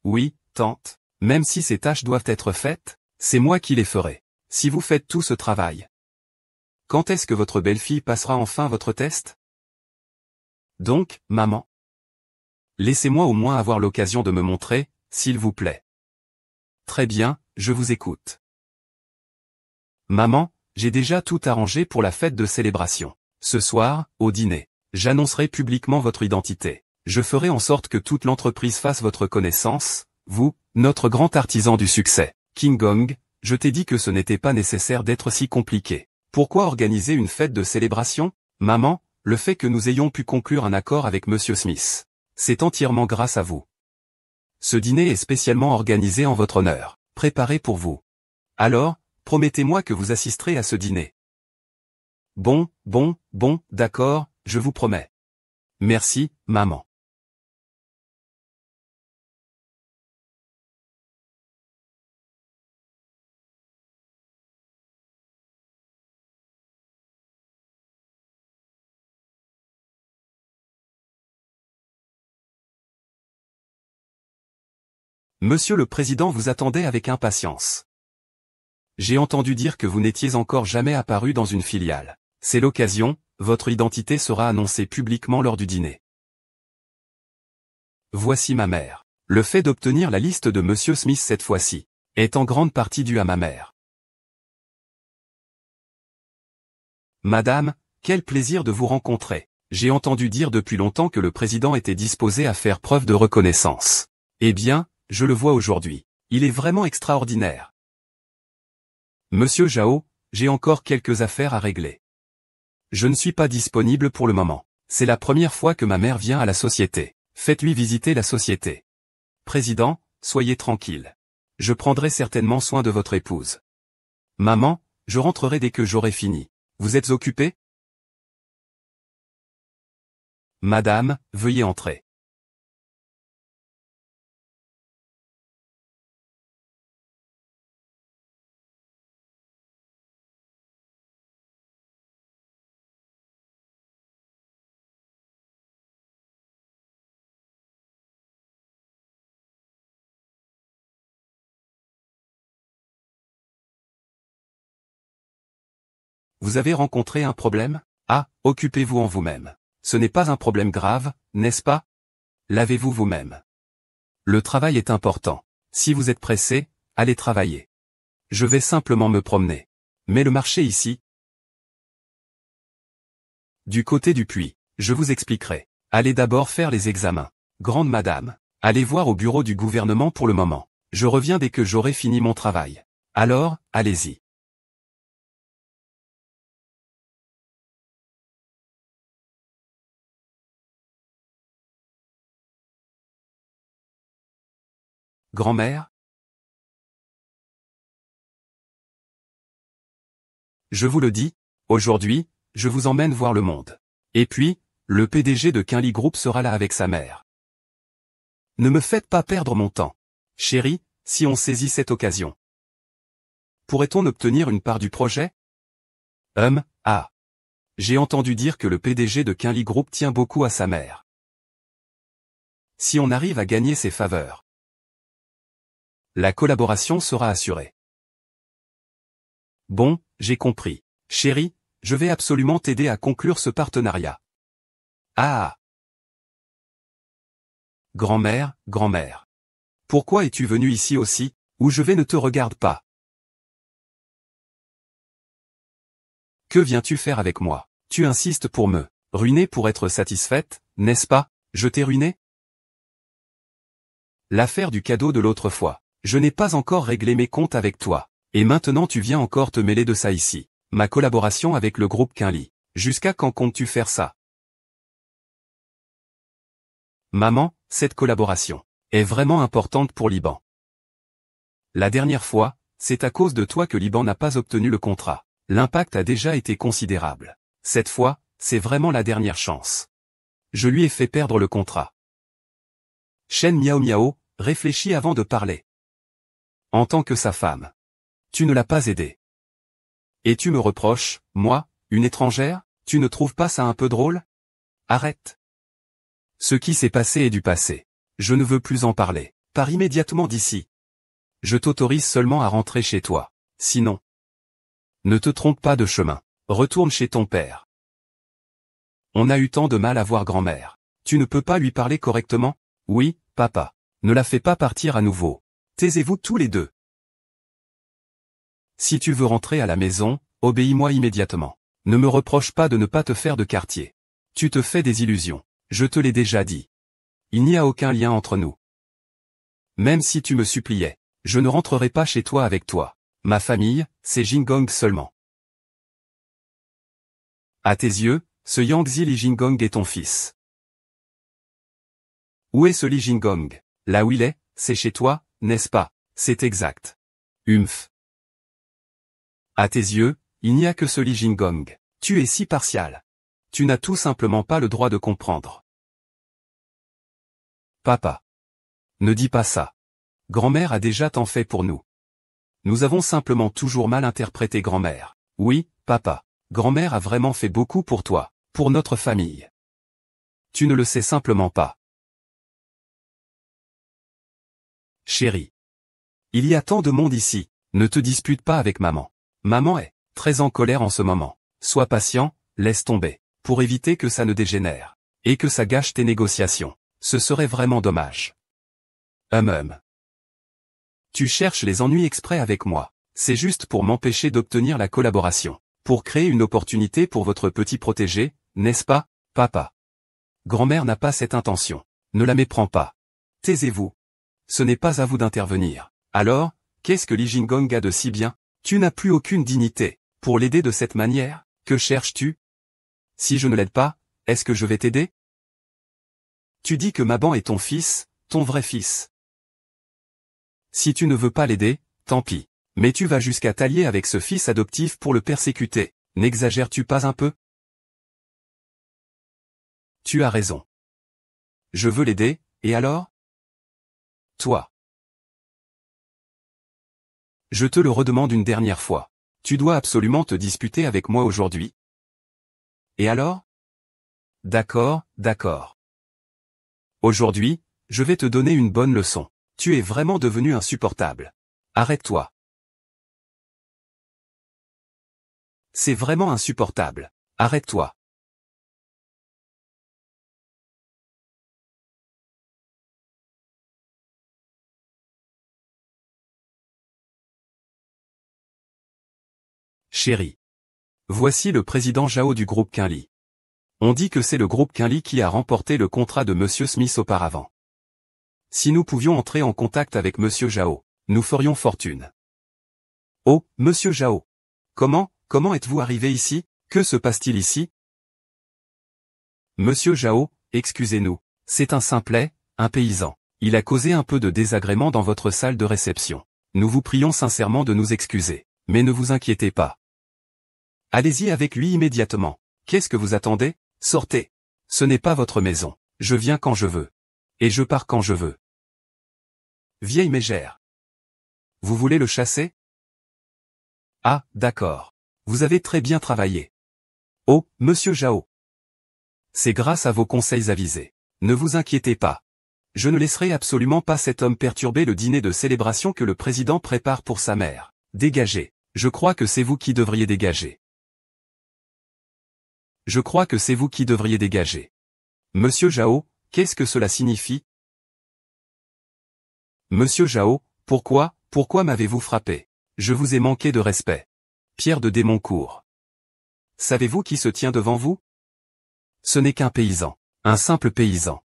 Oui, tante, même si ces tâches doivent être faites, c'est moi qui les ferai. Si vous faites tout ce travail. Quand est-ce que votre belle-fille passera enfin votre test? Donc, maman. Laissez-moi au moins avoir l'occasion de me montrer, s'il vous plaît. Très bien, je vous écoute. Maman, j'ai déjà tout arrangé pour la fête de célébration. Ce soir, au dîner, j'annoncerai publiquement votre identité. Je ferai en sorte que toute l'entreprise fasse votre connaissance, vous, notre grand artisan du succès. King Gong, je t'ai dit que ce n'était pas nécessaire d'être si compliqué. Pourquoi organiser une fête de célébration? Maman, le fait que nous ayons pu conclure un accord avec Monsieur Smith. C'est entièrement grâce à vous. Ce dîner est spécialement organisé en votre honneur, préparé pour vous. Alors, promettez-moi que vous assisterez à ce dîner. Bon, d'accord, je vous promets. Merci, maman. Monsieur le Président vous attendait avec impatience. J'ai entendu dire que vous n'étiez encore jamais apparu dans une filiale. C'est l'occasion, votre identité sera annoncée publiquement lors du dîner. Voici ma mère. Le fait d'obtenir la liste de Monsieur Smith cette fois-ci est en grande partie dû à ma mère. Madame, quel plaisir de vous rencontrer. J'ai entendu dire depuis longtemps que le président était disposé à faire preuve de reconnaissance. Eh bien, je le vois aujourd'hui. Il est vraiment extraordinaire. Monsieur Zhao, j'ai encore quelques affaires à régler. Je ne suis pas disponible pour le moment. C'est la première fois que ma mère vient à la société. Faites-lui visiter la société. Président, soyez tranquille. Je prendrai certainement soin de votre épouse. Maman, je rentrerai dès que j'aurai fini. Vous êtes occupée? Madame, veuillez entrer. Vous avez rencontré un problème? Ah, occupez-vous en vous-même. Ce n'est pas un problème grave, n'est-ce pas? Lavez-vous vous-même. Le travail est important. Si vous êtes pressé, allez travailler. Je vais simplement me promener. Mais le marché ici? Du côté du puits, je vous expliquerai. Allez d'abord faire les examens. Grande madame, allez voir au bureau du gouvernement pour le moment. Je reviens dès que j'aurai fini mon travail. Alors, allez-y. Grand-mère? Je vous le dis, aujourd'hui, je vous emmène voir le monde. Et puis, le PDG de Quinly Group sera là avec sa mère. Ne me faites pas perdre mon temps. Chérie, si on saisit cette occasion. Pourrait-on obtenir une part du projet? Ah. J'ai entendu dire que le PDG de Quinly Group tient beaucoup à sa mère. Si on arrive à gagner ses faveurs, la collaboration sera assurée. Bon, j'ai compris. Chérie, je vais absolument t'aider à conclure ce partenariat. Ah! Grand-mère, grand-mère. Pourquoi es-tu venue ici aussi, où je vais ne te regarde pas? Que viens-tu faire avec moi? Tu insistes pour me ruiner pour être satisfaite, n'est-ce pas? Je t'ai ruiné? L'affaire du cadeau de l'autre fois. Je n'ai pas encore réglé mes comptes avec toi. Et maintenant tu viens encore te mêler de ça ici. Ma collaboration avec le groupe Quinly. Jusqu'à quand comptes-tu faire ça? Maman, cette collaboration est vraiment importante pour Liban. La dernière fois, c'est à cause de toi que Liban n'a pas obtenu le contrat. L'impact a déjà été considérable. Cette fois, c'est vraiment la dernière chance. Je lui ai fait perdre le contrat. Shen Miao Miao, réfléchis avant de parler. En tant que sa femme. Tu ne l'as pas aidé. Et tu me reproches, moi, une étrangère? Tu ne trouves pas ça un peu drôle? Arrête. Ce qui s'est passé est du passé. Je ne veux plus en parler. Pars immédiatement d'ici. Je t'autorise seulement à rentrer chez toi. Sinon, ne te trompe pas de chemin. Retourne chez ton père. On a eu tant de mal à voir grand-mère. Tu ne peux pas lui parler correctement? Oui, papa. Ne la fais pas partir à nouveau. Taisez-vous tous les deux. Si tu veux rentrer à la maison, obéis-moi immédiatement. Ne me reproche pas de ne pas te faire de quartier. Tu te fais des illusions. Je te l'ai déjà dit. Il n'y a aucun lien entre nous. Même si tu me suppliais, je ne rentrerai pas chez toi avec toi. Ma famille, c'est Jingong seulement. À tes yeux, ce Yangzi Li Jingong est ton fils. Où est ce Li Jingong? Là où il est, c'est chez toi, n'est-ce pas? C'est exact. Humph. À tes yeux, il n'y a que ce Li Jingong. Tu es si partial. Tu n'as tout simplement pas le droit de comprendre. Papa. Ne dis pas ça. Grand-mère a déjà tant fait pour nous. Nous avons simplement toujours mal interprété grand-mère. Oui, papa. Grand-mère a vraiment fait beaucoup pour toi, pour notre famille. Tu ne le sais simplement pas. Chérie. Il y a tant de monde ici, ne te dispute pas avec maman. Maman est très en colère en ce moment. Sois patient, laisse tomber, pour éviter que ça ne dégénère, et que ça gâche tes négociations. Ce serait vraiment dommage. Tu cherches les ennuis exprès avec moi. C'est juste pour m'empêcher d'obtenir la collaboration. Pour créer une opportunité pour votre petit protégé, n'est-ce pas, papa? Grand-mère n'a pas cette intention. Ne la méprends pas. Taisez-vous. Ce n'est pas à vous d'intervenir. Alors, qu'est-ce que Li Jinggong a de si bien? Tu n'as plus aucune dignité. Pour l'aider de cette manière, que cherches-tu? Si je ne l'aide pas, est-ce que je vais t'aider? Tu dis que Mabon est ton fils, ton vrai fils. Si tu ne veux pas l'aider, tant pis. Mais tu vas jusqu'à t'allier avec ce fils adoptif pour le persécuter. N'exagères-tu pas un peu? Tu as raison. Je veux l'aider, et alors? Toi. Je te le redemande une dernière fois. Tu dois absolument te disputer avec moi aujourd'hui. Et alors? D'accord, d'accord. Aujourd'hui, je vais te donner une bonne leçon. Tu es vraiment devenu insupportable. Arrête-toi. C'est vraiment insupportable. Arrête-toi. Chérie. Voici le président Zhao du groupe Quinli. On dit que c'est le groupe Quinli qui a remporté le contrat de Monsieur Smith auparavant. Si nous pouvions entrer en contact avec Monsieur Zhao, nous ferions fortune. Oh, Monsieur Zhao. Comment êtes-vous arrivé ici? Que se passe-t-il ici? Monsieur Zhao, excusez-nous. C'est un simplet, un paysan. Il a causé un peu de désagrément dans votre salle de réception. Nous vous prions sincèrement de nous excuser. Mais ne vous inquiétez pas. Allez-y avec lui immédiatement. Qu'est-ce que vous attendez? Sortez. Ce n'est pas votre maison. Je viens quand je veux. Et je pars quand je veux. Vieille mégère. Vous voulez le chasser? Ah, d'accord. Vous avez très bien travaillé. Oh, Monsieur Zhao. C'est grâce à vos conseils avisés. Ne vous inquiétez pas. Je ne laisserai absolument pas cet homme perturber le dîner de célébration que le président prépare pour sa mère. Dégagez. Je crois que c'est vous qui devriez dégager. Je crois que c'est vous qui devriez dégager. Monsieur Zhao, qu'est-ce que cela signifie? Monsieur Zhao, pourquoi m'avez-vous frappé? Je vous ai manqué de respect. Pierre de Démoncourt. Savez-vous qui se tient devant vous? Ce n'est qu'un paysan, un simple paysan.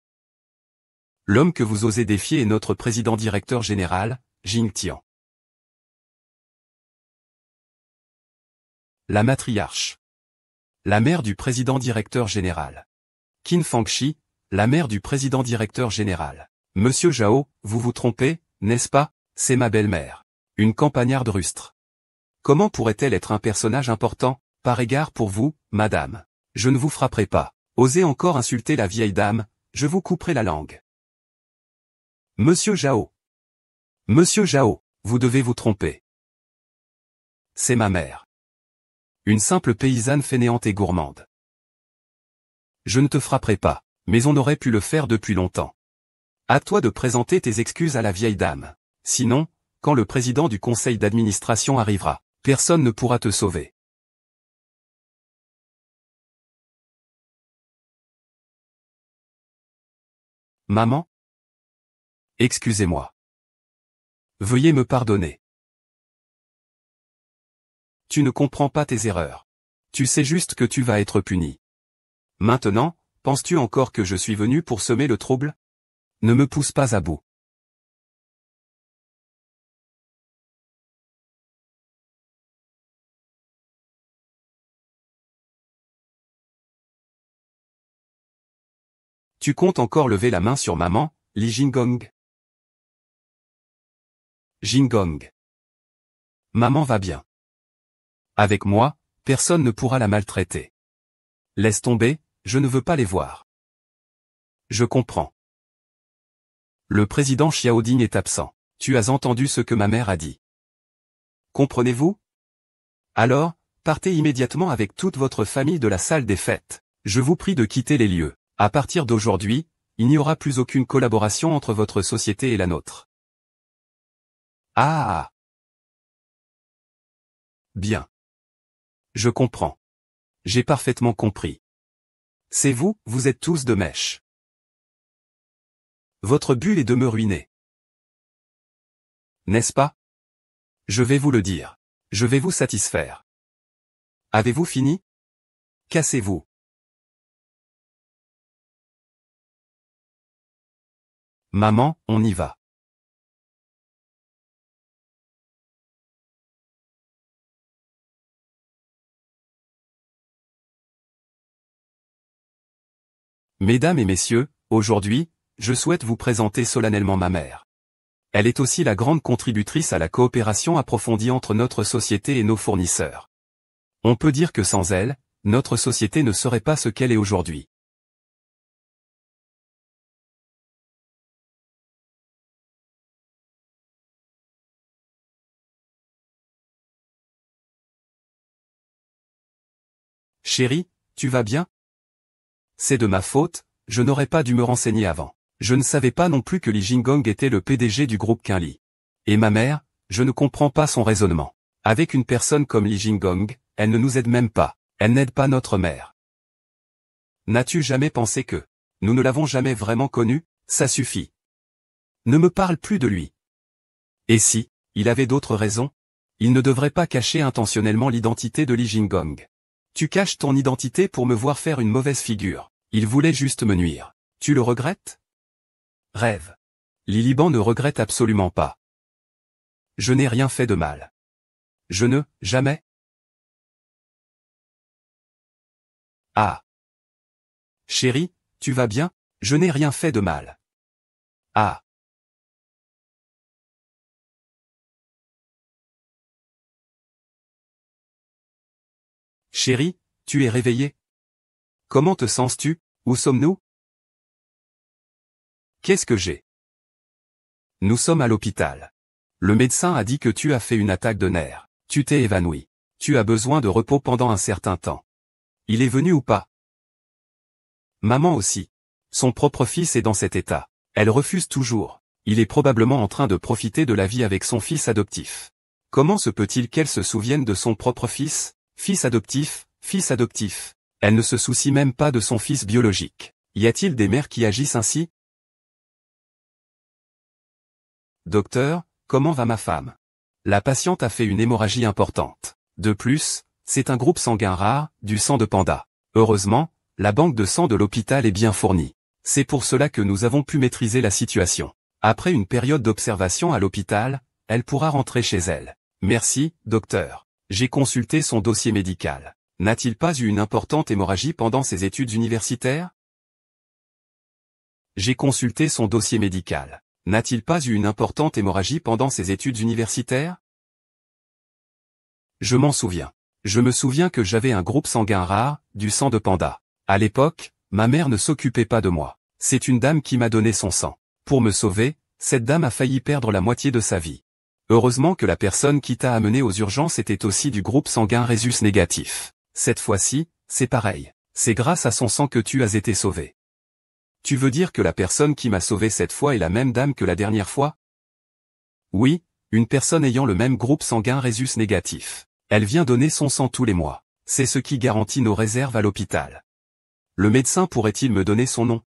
L'homme que vous osez défier est notre président-directeur général, Jing Tian. La matriarche. La mère du président-directeur général. Qin Fangxi, la mère du président-directeur général. Monsieur Zhao, vous vous trompez, n'est-ce pas? C'est ma belle-mère. Une campagnarde rustre. Comment pourrait-elle être un personnage important, par égard pour vous, madame? Je ne vous frapperai pas. Osez encore insulter la vieille dame, je vous couperai la langue. Monsieur Zhao. Monsieur Zhao, vous devez vous tromper. C'est ma mère. Une simple paysanne fainéante et gourmande. Je ne te frapperai pas, mais on aurait pu le faire depuis longtemps. À toi de présenter tes excuses à la vieille dame. Sinon, quand le président du conseil d'administration arrivera, personne ne pourra te sauver. Maman? Excusez-moi. Veuillez me pardonner. Tu ne comprends pas tes erreurs. Tu sais juste que tu vas être puni. Maintenant, penses-tu encore que je suis venu pour semer le trouble? Ne me pousse pas à bout. Tu comptes encore lever la main sur maman, Li Jinggong? Jinggong. Maman va bien. Avec moi, personne ne pourra la maltraiter. Laisse tomber, je ne veux pas les voir. Je comprends. Le président Xiaoding est absent. Tu as entendu ce que ma mère a dit. Comprenez-vous? Alors, partez immédiatement avec toute votre famille de la salle des fêtes. Je vous prie de quitter les lieux. À partir d'aujourd'hui, il n'y aura plus aucune collaboration entre votre société et la nôtre. Ah. Bien. Je comprends. J'ai parfaitement compris. C'est vous, vous êtes tous de mèche. Votre but est de me ruiner. N'est-ce pas? Je vais vous le dire. Je vais vous satisfaire. Avez-vous fini? Cassez-vous. Maman, on y va. Mesdames et messieurs, aujourd'hui, je souhaite vous présenter solennellement ma mère. Elle est aussi la grande contributrice à la coopération approfondie entre notre société et nos fournisseurs. On peut dire que sans elle, notre société ne serait pas ce qu'elle est aujourd'hui. Chérie, tu vas bien? C'est de ma faute, je n'aurais pas dû me renseigner avant. Je ne savais pas non plus que Lee Jingong était le PDG du groupe Quinli. Et ma mère, je ne comprends pas son raisonnement. Avec une personne comme Lee Jingong, elle ne nous aide même pas. Elle n'aide pas notre mère. N'as-tu jamais pensé que nous ne l'avons jamais vraiment connu? Ça suffit. Ne me parle plus de lui. Et si, il avait d'autres raisons? Il ne devrait pas cacher intentionnellement l'identité de Lee Jingong. Tu caches ton identité pour me voir faire une mauvaise figure. Il voulait juste me nuire. Tu le regrettes? Rêve. Liliban ne regrette absolument pas. Je n'ai rien fait de mal. Je ne, jamais. Ah. Chérie, tu vas bien? Je n'ai rien fait de mal. Ah. Chérie, tu es réveillée? Comment te sens-tu? Où sommes-nous? Qu'est-ce que j'ai? Nous sommes à l'hôpital. Le médecin a dit que tu as fait une attaque de nerfs. Tu t'es évanoui. Tu as besoin de repos pendant un certain temps. Il est venu ou pas? Maman aussi. Son propre fils est dans cet état. Elle refuse toujours. Il est probablement en train de profiter de la vie avec son fils adoptif. Comment se peut-il qu'elle se souvienne de son propre fils? Fils adoptif, fils adoptif. Elle ne se soucie même pas de son fils biologique. Y a-t-il des mères qui agissent ainsi? Docteur, comment va ma femme? La patiente a fait une hémorragie importante. De plus, c'est un groupe sanguin rare, du sang de panda. Heureusement, la banque de sang de l'hôpital est bien fournie. C'est pour cela que nous avons pu maîtriser la situation. Après une période d'observation à l'hôpital, elle pourra rentrer chez elle. Merci, docteur. J'ai consulté son dossier médical. N'a-t-il pas eu une importante hémorragie pendant ses études universitaires? J'ai consulté son dossier médical. N'a-t-il pas eu une importante hémorragie pendant ses études universitaires? Je m'en souviens. Je me souviens que j'avais un groupe sanguin rare, du sang de panda. À l'époque, ma mère ne s'occupait pas de moi. C'est une dame qui m'a donné son sang. Pour me sauver, cette dame a failli perdre la moitié de sa vie. Heureusement que la personne qui t'a amené aux urgences était aussi du groupe sanguin Rhésus négatif. Cette fois-ci, c'est pareil. C'est grâce à son sang que tu as été sauvé. Tu veux dire que la personne qui m'a sauvé cette fois est la même dame que la dernière fois? Oui, une personne ayant le même groupe sanguin Rhésus négatif. Elle vient donner son sang tous les mois. C'est ce qui garantit nos réserves à l'hôpital. Le médecin pourrait-il me donner son nom?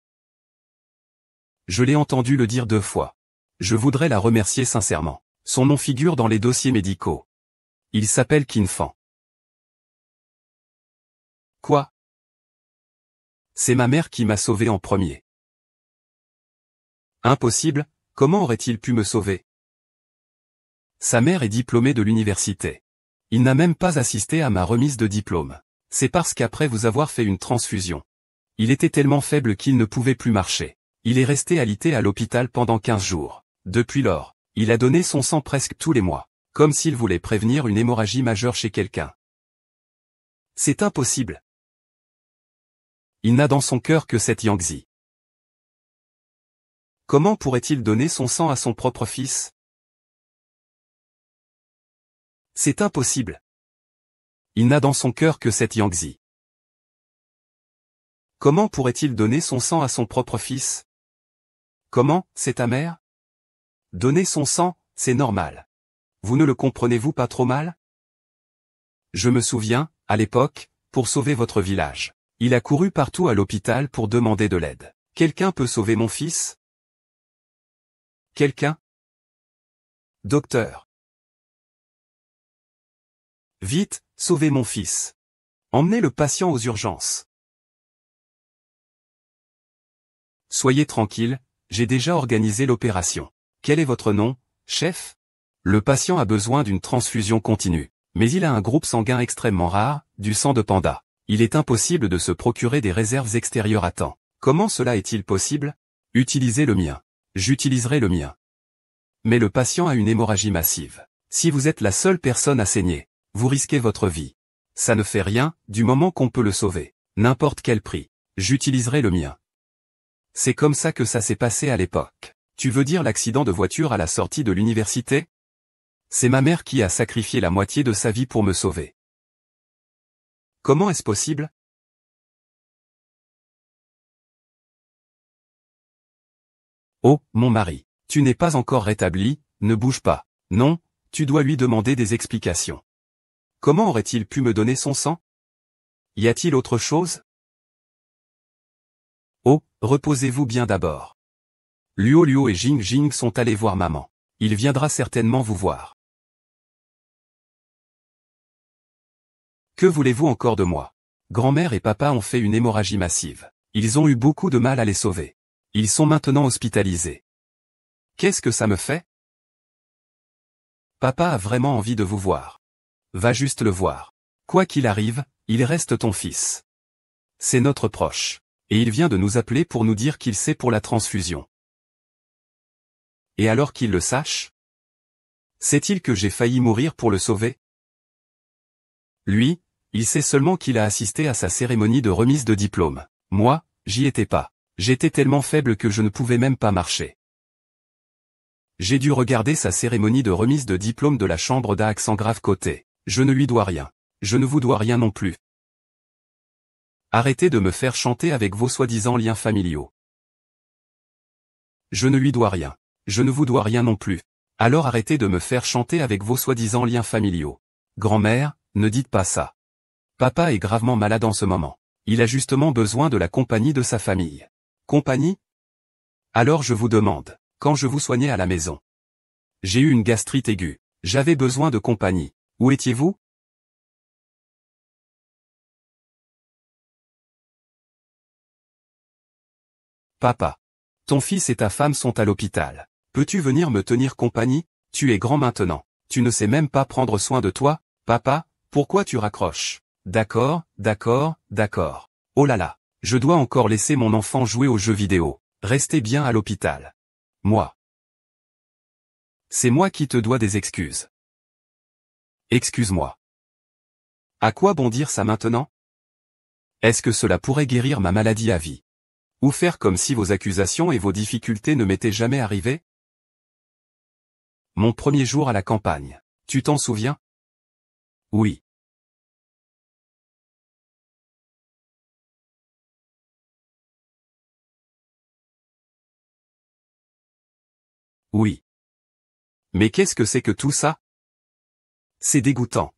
Je l'ai entendu le dire 2 fois. Je voudrais la remercier sincèrement. Son nom figure dans les dossiers médicaux. Il s'appelle Qin Fan. Quoi? C'est ma mère qui m'a sauvé en premier. Impossible, comment aurait-il pu me sauver? Sa mère est diplômée de l'université. Il n'a même pas assisté à ma remise de diplôme. C'est parce qu'après vous avoir fait une transfusion. Il était tellement faible qu'il ne pouvait plus marcher. Il est resté alité à l'hôpital pendant 15 jours. Depuis lors, il a donné son sang presque tous les mois, comme s'il voulait prévenir une hémorragie majeure chez quelqu'un. C'est impossible. Il n'a dans son cœur que cette Yangtze. Comment pourrait-il donner son sang à son propre fils? C'est impossible. Il n'a dans son cœur que cette Yangtze. Comment pourrait-il donner son sang à son propre fils? Comment, c'est ta mère? Donner son sang, c'est normal. Vous ne le comprenez-vous pas trop mal? Je me souviens, à l'époque, pour sauver votre village. Il a couru partout à l'hôpital pour demander de l'aide. Quelqu'un peut sauver mon fils? Quelqu'un? Docteur. Vite, sauvez mon fils. Emmenez le patient aux urgences. Soyez tranquille, j'ai déjà organisé l'opération. Quel est votre nom, chef? Le patient a besoin d'une transfusion continue. Mais il a un groupe sanguin extrêmement rare, du sang de panda. Il est impossible de se procurer des réserves extérieures à temps. Comment cela est-il possible? Utilisez le mien. J'utiliserai le mien. Mais le patient a une hémorragie massive. Si vous êtes la seule personne à saigner, vous risquez votre vie. Ça ne fait rien, du moment qu'on peut le sauver. N'importe quel prix. J'utiliserai le mien. C'est comme ça que ça s'est passé à l'époque. Tu veux dire l'accident de voiture à la sortie de l'université? C'est ma mère qui a sacrifié la moitié de sa vie pour me sauver. Comment est-ce possible? Oh, mon mari, tu n'es pas encore rétabli, ne bouge pas. Non, tu dois lui demander des explications. Comment aurait-il pu me donner son sang? Y a-t-il autre chose? Oh, reposez-vous bien d'abord. Luo Luo et Jing Jing sont allés voir maman. Il viendra certainement vous voir. Que voulez-vous encore de moi? Grand-mère et papa ont fait une hémorragie massive. Ils ont eu beaucoup de mal à les sauver. Ils sont maintenant hospitalisés. Qu'est-ce que ça me fait? Papa a vraiment envie de vous voir. Va juste le voir. Quoi qu'il arrive, il reste ton fils. C'est notre proche. Et il vient de nous appeler pour nous dire qu'il sait pour la transfusion. Et alors qu'il le sache? Sait-il que j'ai failli mourir pour le sauver? Lui, il sait seulement qu'il a assisté à sa cérémonie de remise de diplôme. Moi, j'y étais pas. J'étais tellement faible que je ne pouvais même pas marcher. J'ai dû regarder sa cérémonie de remise de diplôme de la chambre d'accent grave côté. Je ne lui dois rien. Je ne vous dois rien non plus. Arrêtez de me faire chanter avec vos soi-disant liens familiaux. Je ne lui dois rien. Je ne vous dois rien non plus. Alors arrêtez de me faire chanter avec vos soi-disant liens familiaux. Grand-mère, ne dites pas ça. Papa est gravement malade en ce moment. Il a justement besoin de la compagnie de sa famille. Compagnie? Alors je vous demande, quand je vous soignais à la maison. J'ai eu une gastrite aiguë. J'avais besoin de compagnie. Où étiez-vous? Papa. Ton fils et ta femme sont à l'hôpital. Peux-tu venir me tenir compagnie? Tu es grand maintenant. Tu ne sais même pas prendre soin de toi, papa, pourquoi tu raccroches? D'accord, d'accord, d'accord. Oh là là, je dois encore laisser mon enfant jouer aux jeux vidéo. Restez bien à l'hôpital. Moi. C'est moi qui te dois des excuses. Excuse-moi. À quoi bon dire ça maintenant? Est-ce que cela pourrait guérir ma maladie à vie? Ou faire comme si vos accusations et vos difficultés ne m'étaient jamais arrivées? Mon premier jour à la campagne. Tu t'en souviens? Oui. Oui. Mais qu'est-ce que c'est que tout ça? C'est dégoûtant.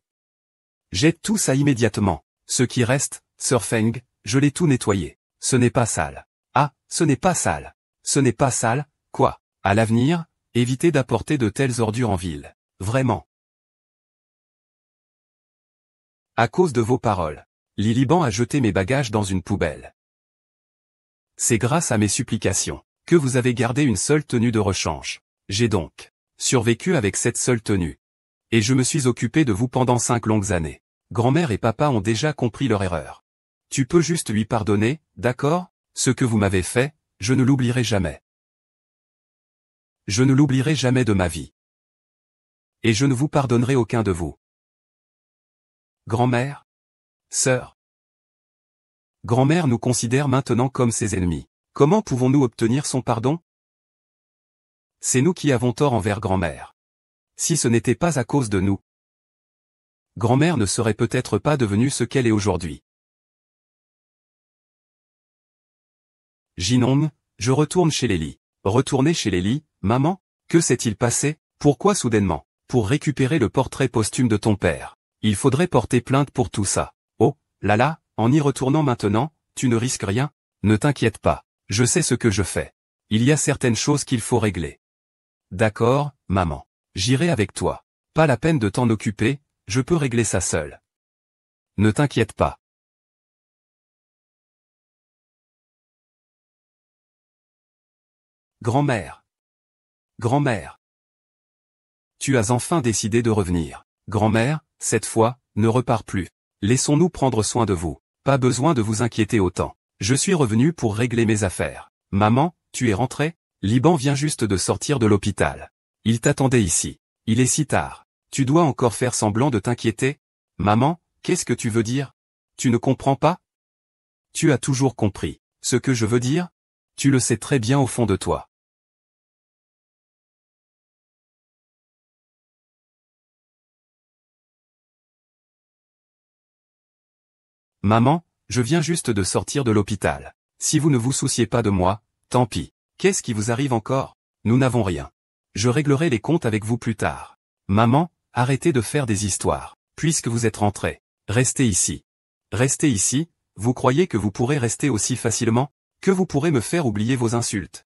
Jette tout ça immédiatement. Ce qui reste, Sir Feng, je l'ai tout nettoyé. Ce n'est pas sale. Ah, ce n'est pas sale. Ce n'est pas sale, quoi? À l'avenir, évitez d'apporter de telles ordures en ville. Vraiment. À cause de vos paroles. Liliban a jeté mes bagages dans une poubelle. C'est grâce à mes supplications que vous avez gardé une seule tenue de rechange. J'ai donc survécu avec cette seule tenue. Et je me suis occupé de vous pendant 5 longues années. Grand-mère et papa ont déjà compris leur erreur. Tu peux juste lui pardonner, d'accord? Ce que vous m'avez fait, je ne l'oublierai jamais. Je ne l'oublierai jamais de ma vie. Et je ne vous pardonnerai aucun de vous. Grand-mère? Sœur? Grand-mère nous considère maintenant comme ses ennemis. Comment pouvons-nous obtenir son pardon? C'est nous qui avons tort envers grand-mère. Si ce n'était pas à cause de nous, grand-mère ne serait peut-être pas devenue ce qu'elle est aujourd'hui. Jinon, je retourne chez Lélie. Retourner chez Lélie, maman? Que s'est-il passé? Pourquoi soudainement? Pour récupérer le portrait posthume de ton père. Il faudrait porter plainte pour tout ça. Oh, là là, en y retournant maintenant, tu ne risques rien? Ne t'inquiète pas. Je sais ce que je fais. Il y a certaines choses qu'il faut régler. D'accord, maman. J'irai avec toi. Pas la peine de t'en occuper, je peux régler ça seul. Ne t'inquiète pas. Grand-mère. Grand-mère. Tu as enfin décidé de revenir. Grand-mère, cette fois, ne repars plus. Laissons-nous prendre soin de vous. Pas besoin de vous inquiéter autant. Je suis revenu pour régler mes affaires. Maman, tu es rentrée? Liban vient juste de sortir de l'hôpital. Il t'attendait ici. Il est si tard. Tu dois encore faire semblant de t'inquiéter? Maman, qu'est-ce que tu veux dire? Tu ne comprends pas? Tu as toujours compris. Ce que je veux dire? Tu le sais très bien au fond de toi. Maman, je viens juste de sortir de l'hôpital. Si vous ne vous souciez pas de moi, tant pis. Qu'est-ce qui vous arrive encore? Nous n'avons rien. Je réglerai les comptes avec vous plus tard. Maman, arrêtez de faire des histoires. Puisque vous êtes rentrée, restez ici. Restez ici, vous croyez que vous pourrez rester aussi facilement? Que vous pourrez me faire oublier vos insultes?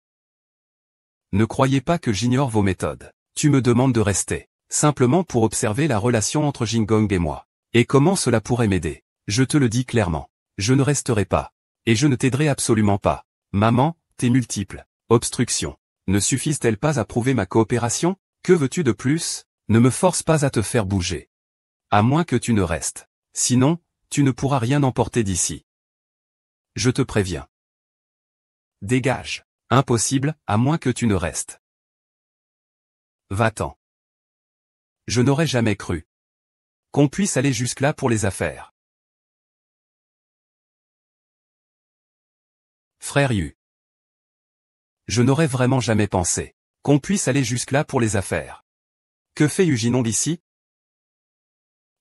Ne croyez pas que j'ignore vos méthodes. Tu me demandes de rester, simplement pour observer la relation entre Jingong et moi. Et comment cela pourrait m'aider? Je te le dis clairement. Je ne resterai pas. Et je ne t'aiderai absolument pas. Maman, tes multiples obstructions ne suffisent-elles pas à prouver ma coopération? Que veux-tu de plus? Ne me force pas à te faire bouger. À moins que tu ne restes. Sinon, tu ne pourras rien emporter d'ici. Je te préviens. Dégage. Impossible, à moins que tu ne restes. Va-t'en. Je n'aurais jamais cru qu'on puisse aller jusque-là pour les affaires. Frère Yu. Je n'aurais vraiment jamais pensé qu'on puisse aller jusque-là pour les affaires. Que fait Yujinon ici?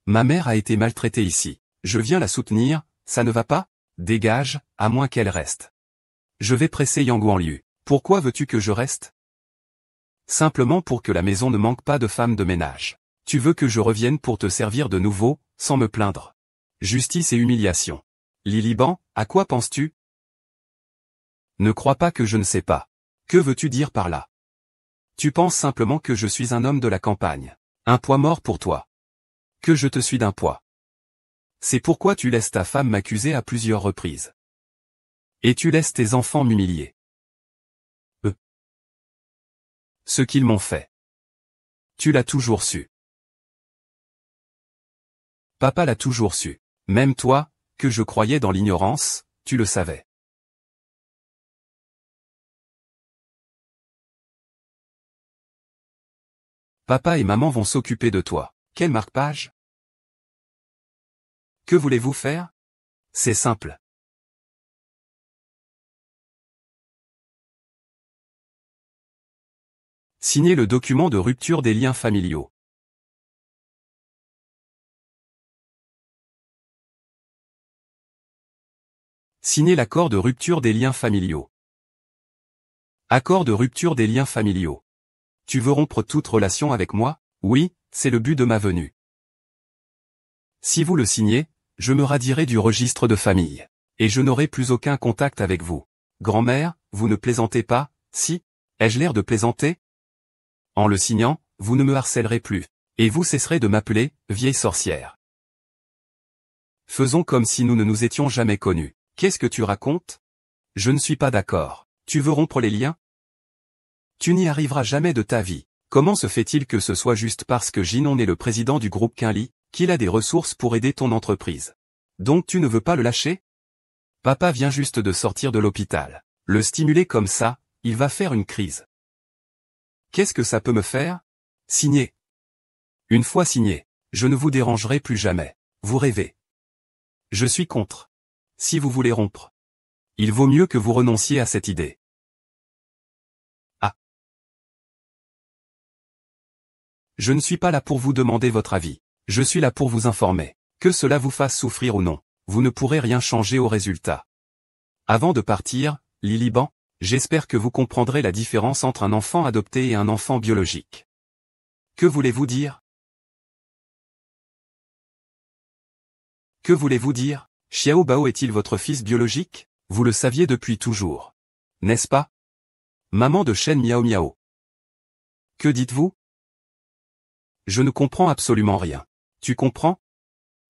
Ma mère a été maltraitée ici. Je viens la soutenir, ça ne va pas? Dégage, à moins qu'elle reste. Je vais presser Yang Guanliu. Pourquoi veux-tu que je reste? Simplement pour que la maison ne manque pas de femmes de ménage. Tu veux que je revienne pour te servir de nouveau, sans me plaindre. Justice et humiliation. Liliban, à quoi penses-tu? Ne crois pas que je ne sais pas. Que veux-tu dire par là? Tu penses simplement que je suis un homme de la campagne. Un poids mort pour toi. Que je te suis d'un poids. C'est pourquoi tu laisses ta femme m'accuser à plusieurs reprises. Et tu laisses tes enfants m'humilier. Ce qu'ils m'ont fait. Tu l'as toujours su. Papa l'a toujours su. Même toi, que je croyais dans l'ignorance, tu le savais. Papa et maman vont s'occuper de toi. Quel marque-page? Que voulez-vous faire? C'est simple. Signez le document de rupture des liens familiaux. Signez l'accord de rupture des liens familiaux. Accord de rupture des liens familiaux. Tu veux rompre toute relation avec moi? Oui, c'est le but de ma venue. Si vous le signez, je me radierai du registre de famille. Et je n'aurai plus aucun contact avec vous. Grand-mère, vous ne plaisantez pas? Si? Ai-je l'air de plaisanter? En le signant, vous ne me harcèlerez plus. Et vous cesserez de m'appeler vieille sorcière. Faisons comme si nous ne nous étions jamais connus. Qu'est-ce que tu racontes? Je ne suis pas d'accord. Tu veux rompre les liens? Tu n'y arriveras jamais de ta vie. Comment se fait-il que ce soit juste parce que Jinon est le président du groupe Quinli, qu'il a des ressources pour aider ton entreprise? Donc tu ne veux pas le lâcher? Papa vient juste de sortir de l'hôpital. Le stimuler comme ça, il va faire une crise. Qu'est-ce que ça peut me faire? Signer. Une fois signé, je ne vous dérangerai plus jamais. Vous rêvez. Je suis contre. Si vous voulez rompre, il vaut mieux que vous renonciez à cette idée. Ah. Je ne suis pas là pour vous demander votre avis. Je suis là pour vous informer. Que cela vous fasse souffrir ou non, vous ne pourrez rien changer au résultat. Avant de partir, Liliban, j'espère que vous comprendrez la différence entre un enfant adopté et un enfant biologique. Que voulez-vous dire? Que voulez-vous dire? Xiao Bao est-il votre fils biologique? Vous le saviez depuis toujours. N'est-ce pas? Maman de Shen Miao Miao. Que dites-vous? Je ne comprends absolument rien. Tu comprends?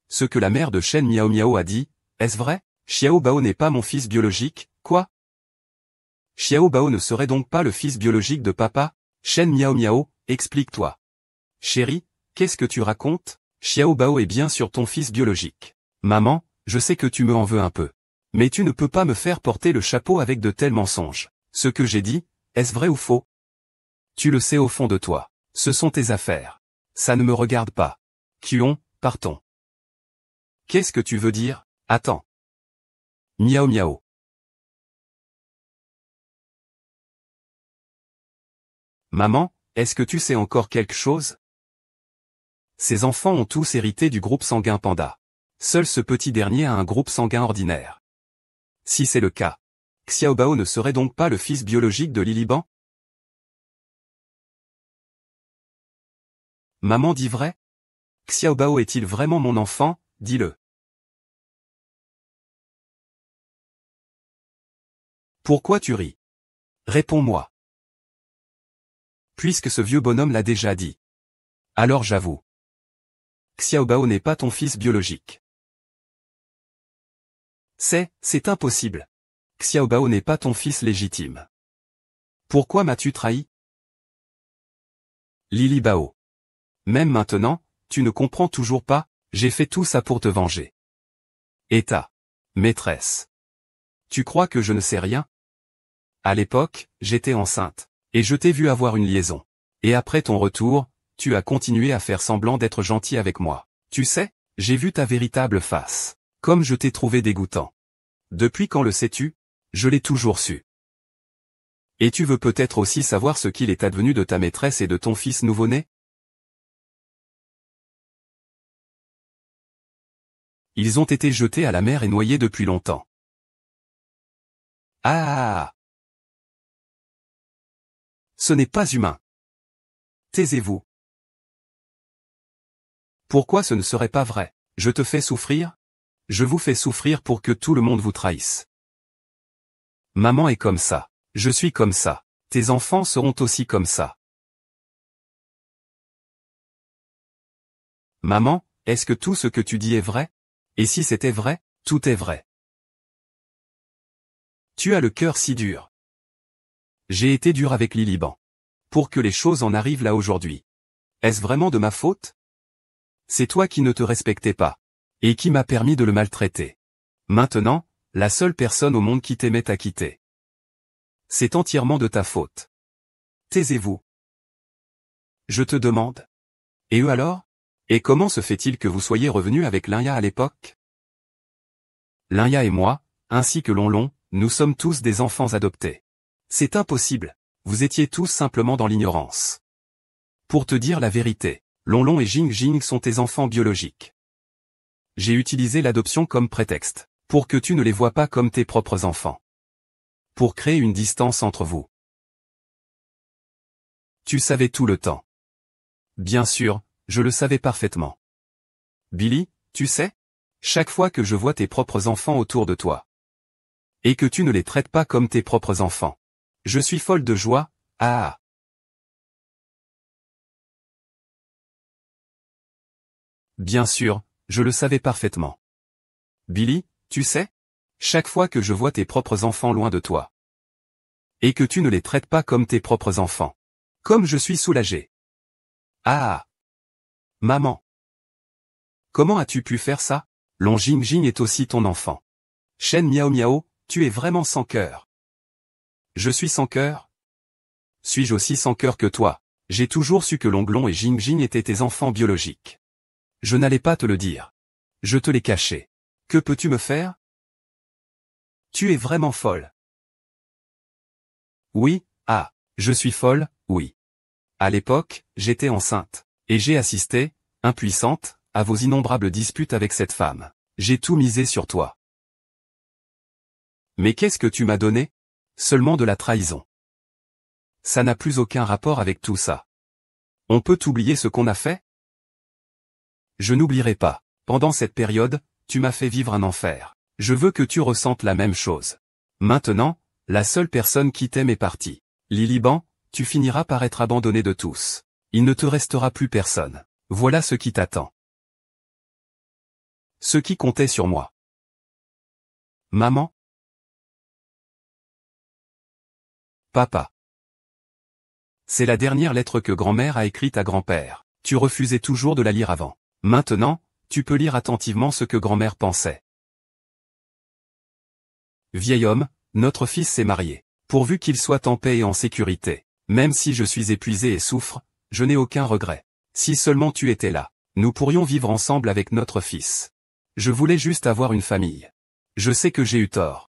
Ce que la mère de Shen Miao Miao a dit, est-ce vrai? Xiao Bao n'est pas mon fils biologique, quoi? Xiao Bao ne serait donc pas le fils biologique de papa? Shen Miao Miao, explique-toi. Chérie, qu'est-ce que tu racontes? Xiao Bao est bien sûr ton fils biologique. Maman, je sais que tu me en veux un peu. Mais tu ne peux pas me faire porter le chapeau avec de tels mensonges. Ce que j'ai dit, est-ce vrai ou faux? Tu le sais au fond de toi. Ce sont tes affaires. Ça ne me regarde pas. Kuon, partons. Qu'est-ce que tu veux dire? Attends. Miao Miao. Maman, est-ce que tu sais encore quelque chose? Ces enfants ont tous hérité du groupe sanguin Panda. Seul ce petit dernier a un groupe sanguin ordinaire. Si c'est le cas, Xiao Bao ne serait donc pas le fils biologique de Liliban? Maman dit vrai? Xiao Bao est-il vraiment mon enfant? Dis-le. Pourquoi tu ris? Réponds-moi. Puisque ce vieux bonhomme l'a déjà dit. Alors j'avoue. Xiao Bao n'est pas ton fils biologique. C'est impossible. Xiao Bao n'est pas ton fils légitime. Pourquoi m'as-tu trahi? Lili Bao. Même maintenant, tu ne comprends toujours pas, j'ai fait tout ça pour te venger. Et ta maîtresse. Tu crois que je ne sais rien? À l'époque, j'étais enceinte, et je t'ai vu avoir une liaison. Et après ton retour, tu as continué à faire semblant d'être gentil avec moi. Tu sais, j'ai vu ta véritable face. Comme je t'ai trouvé dégoûtant. Depuis quand le sais-tu? Je l'ai toujours su. Et tu veux peut-être aussi savoir ce qu'il est advenu de ta maîtresse et de ton fils nouveau-né? Ils ont été jetés à la mer et noyés depuis longtemps. Ah! Ce n'est pas humain. Taisez-vous. Pourquoi ce ne serait pas vrai? Je te fais souffrir? Je vous fais souffrir pour que tout le monde vous trahisse. Maman est comme ça. Je suis comme ça. Tes enfants seront aussi comme ça. Maman, est-ce que tout ce que tu dis est vrai? Et si c'était vrai, tout est vrai. Tu as le cœur si dur. J'ai été dur avec Liliban. Pour que les choses en arrivent là aujourd'hui. Est-ce vraiment de ma faute? C'est toi qui ne te respectais pas. Et qui m'a permis de le maltraiter. Maintenant, la seule personne au monde qui t'aimait t'a quitté. C'est entièrement de ta faute. Taisez-vous. Je te demande. Et eux alors? Et comment se fait-il que vous soyez revenus avec Linya à l'époque? Linya et moi, ainsi que Lonlon, nous sommes tous des enfants adoptés. C'est impossible. Vous étiez tous simplement dans l'ignorance. Pour te dire la vérité, Lonlon et Jing Jing sont tes enfants biologiques. J'ai utilisé l'adoption comme prétexte, pour que tu ne les vois pas comme tes propres enfants. Pour créer une distance entre vous. Tu savais tout le temps. Bien sûr, je le savais parfaitement. Billy, tu sais? Chaque fois que je vois tes propres enfants autour de toi. Et que tu ne les traites pas comme tes propres enfants. Je suis folle de joie, ah. Bien sûr, je le savais parfaitement. Billy, tu sais? Chaque fois que je vois tes propres enfants loin de toi. Et que tu ne les traites pas comme tes propres enfants. Comme je suis soulagé. Ah! Maman! Comment as-tu pu faire ça? Long Jing Jing est aussi ton enfant. Shen Miao Miao, tu es vraiment sans cœur. Je suis sans cœur? Suis-je aussi sans cœur que toi? J'ai toujours su que Longlong et Jing Jing étaient tes enfants biologiques. Je n'allais pas te le dire. Je te l'ai caché. Que peux-tu me faire? Tu es vraiment folle. Oui, ah, je suis folle, oui. À l'époque, j'étais enceinte. Et j'ai assisté, impuissante, à vos innombrables disputes avec cette femme. J'ai tout misé sur toi. Mais qu'est-ce que tu m'as donné? Seulement de la trahison. Ça n'a plus aucun rapport avec tout ça. On peut oublier ce qu'on a fait? Je n'oublierai pas. Pendant cette période, tu m'as fait vivre un enfer. Je veux que tu ressentes la même chose. Maintenant, la seule personne qui t'aime est partie. Liliban, tu finiras par être abandonné de tous. Il ne te restera plus personne. Voilà ce qui t'attend. Ce qui comptait sur moi. Maman? Papa. C'est la dernière lettre que grand-mère a écrite à grand-père. Tu refusais toujours de la lire avant. Maintenant, tu peux lire attentivement ce que grand-mère pensait. Vieil homme, notre fils s'est marié. Pourvu qu'il soit en paix et en sécurité. Même si je suis épuisé et souffre, je n'ai aucun regret. Si seulement tu étais là, nous pourrions vivre ensemble avec notre fils. Je voulais juste avoir une famille. Je sais que j'ai eu tort.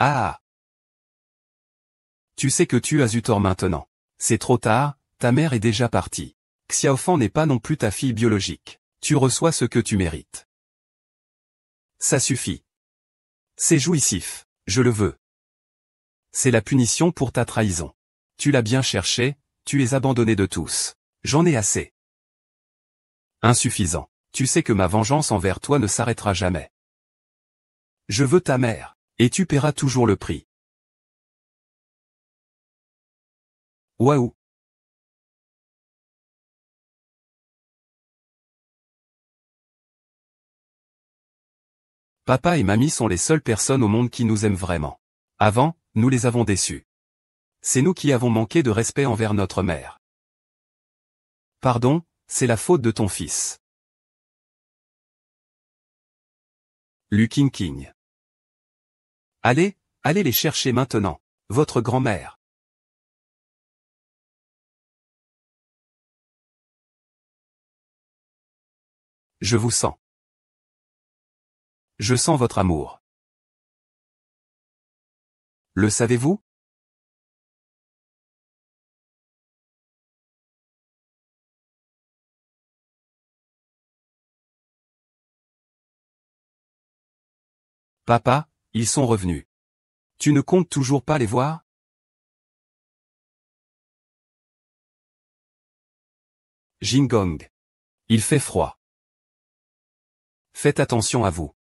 Ah! Tu sais que tu as eu tort maintenant. C'est trop tard, ta mère est déjà partie. Xiaofan n'est pas non plus ta fille biologique. Tu reçois ce que tu mérites. Ça suffit. C'est jouissif, je le veux. C'est la punition pour ta trahison. Tu l'as bien cherché, tu es abandonné de tous. J'en ai assez. Insuffisant. Tu sais que ma vengeance envers toi ne s'arrêtera jamais. Je veux ta mère, et tu paieras toujours le prix. Waouh! Papa et mamie sont les seules personnes au monde qui nous aiment vraiment. Avant, nous les avons déçus. C'est nous qui avons manqué de respect envers notre mère. Pardon, c'est la faute de ton fils. Lu King. Allez, allez les chercher maintenant. Votre grand-mère. Je vous sens. Je sens votre amour. Le savez-vous? Papa, ils sont revenus. Tu ne comptes toujours pas les voir? Jingong. Il fait froid. Faites attention à vous.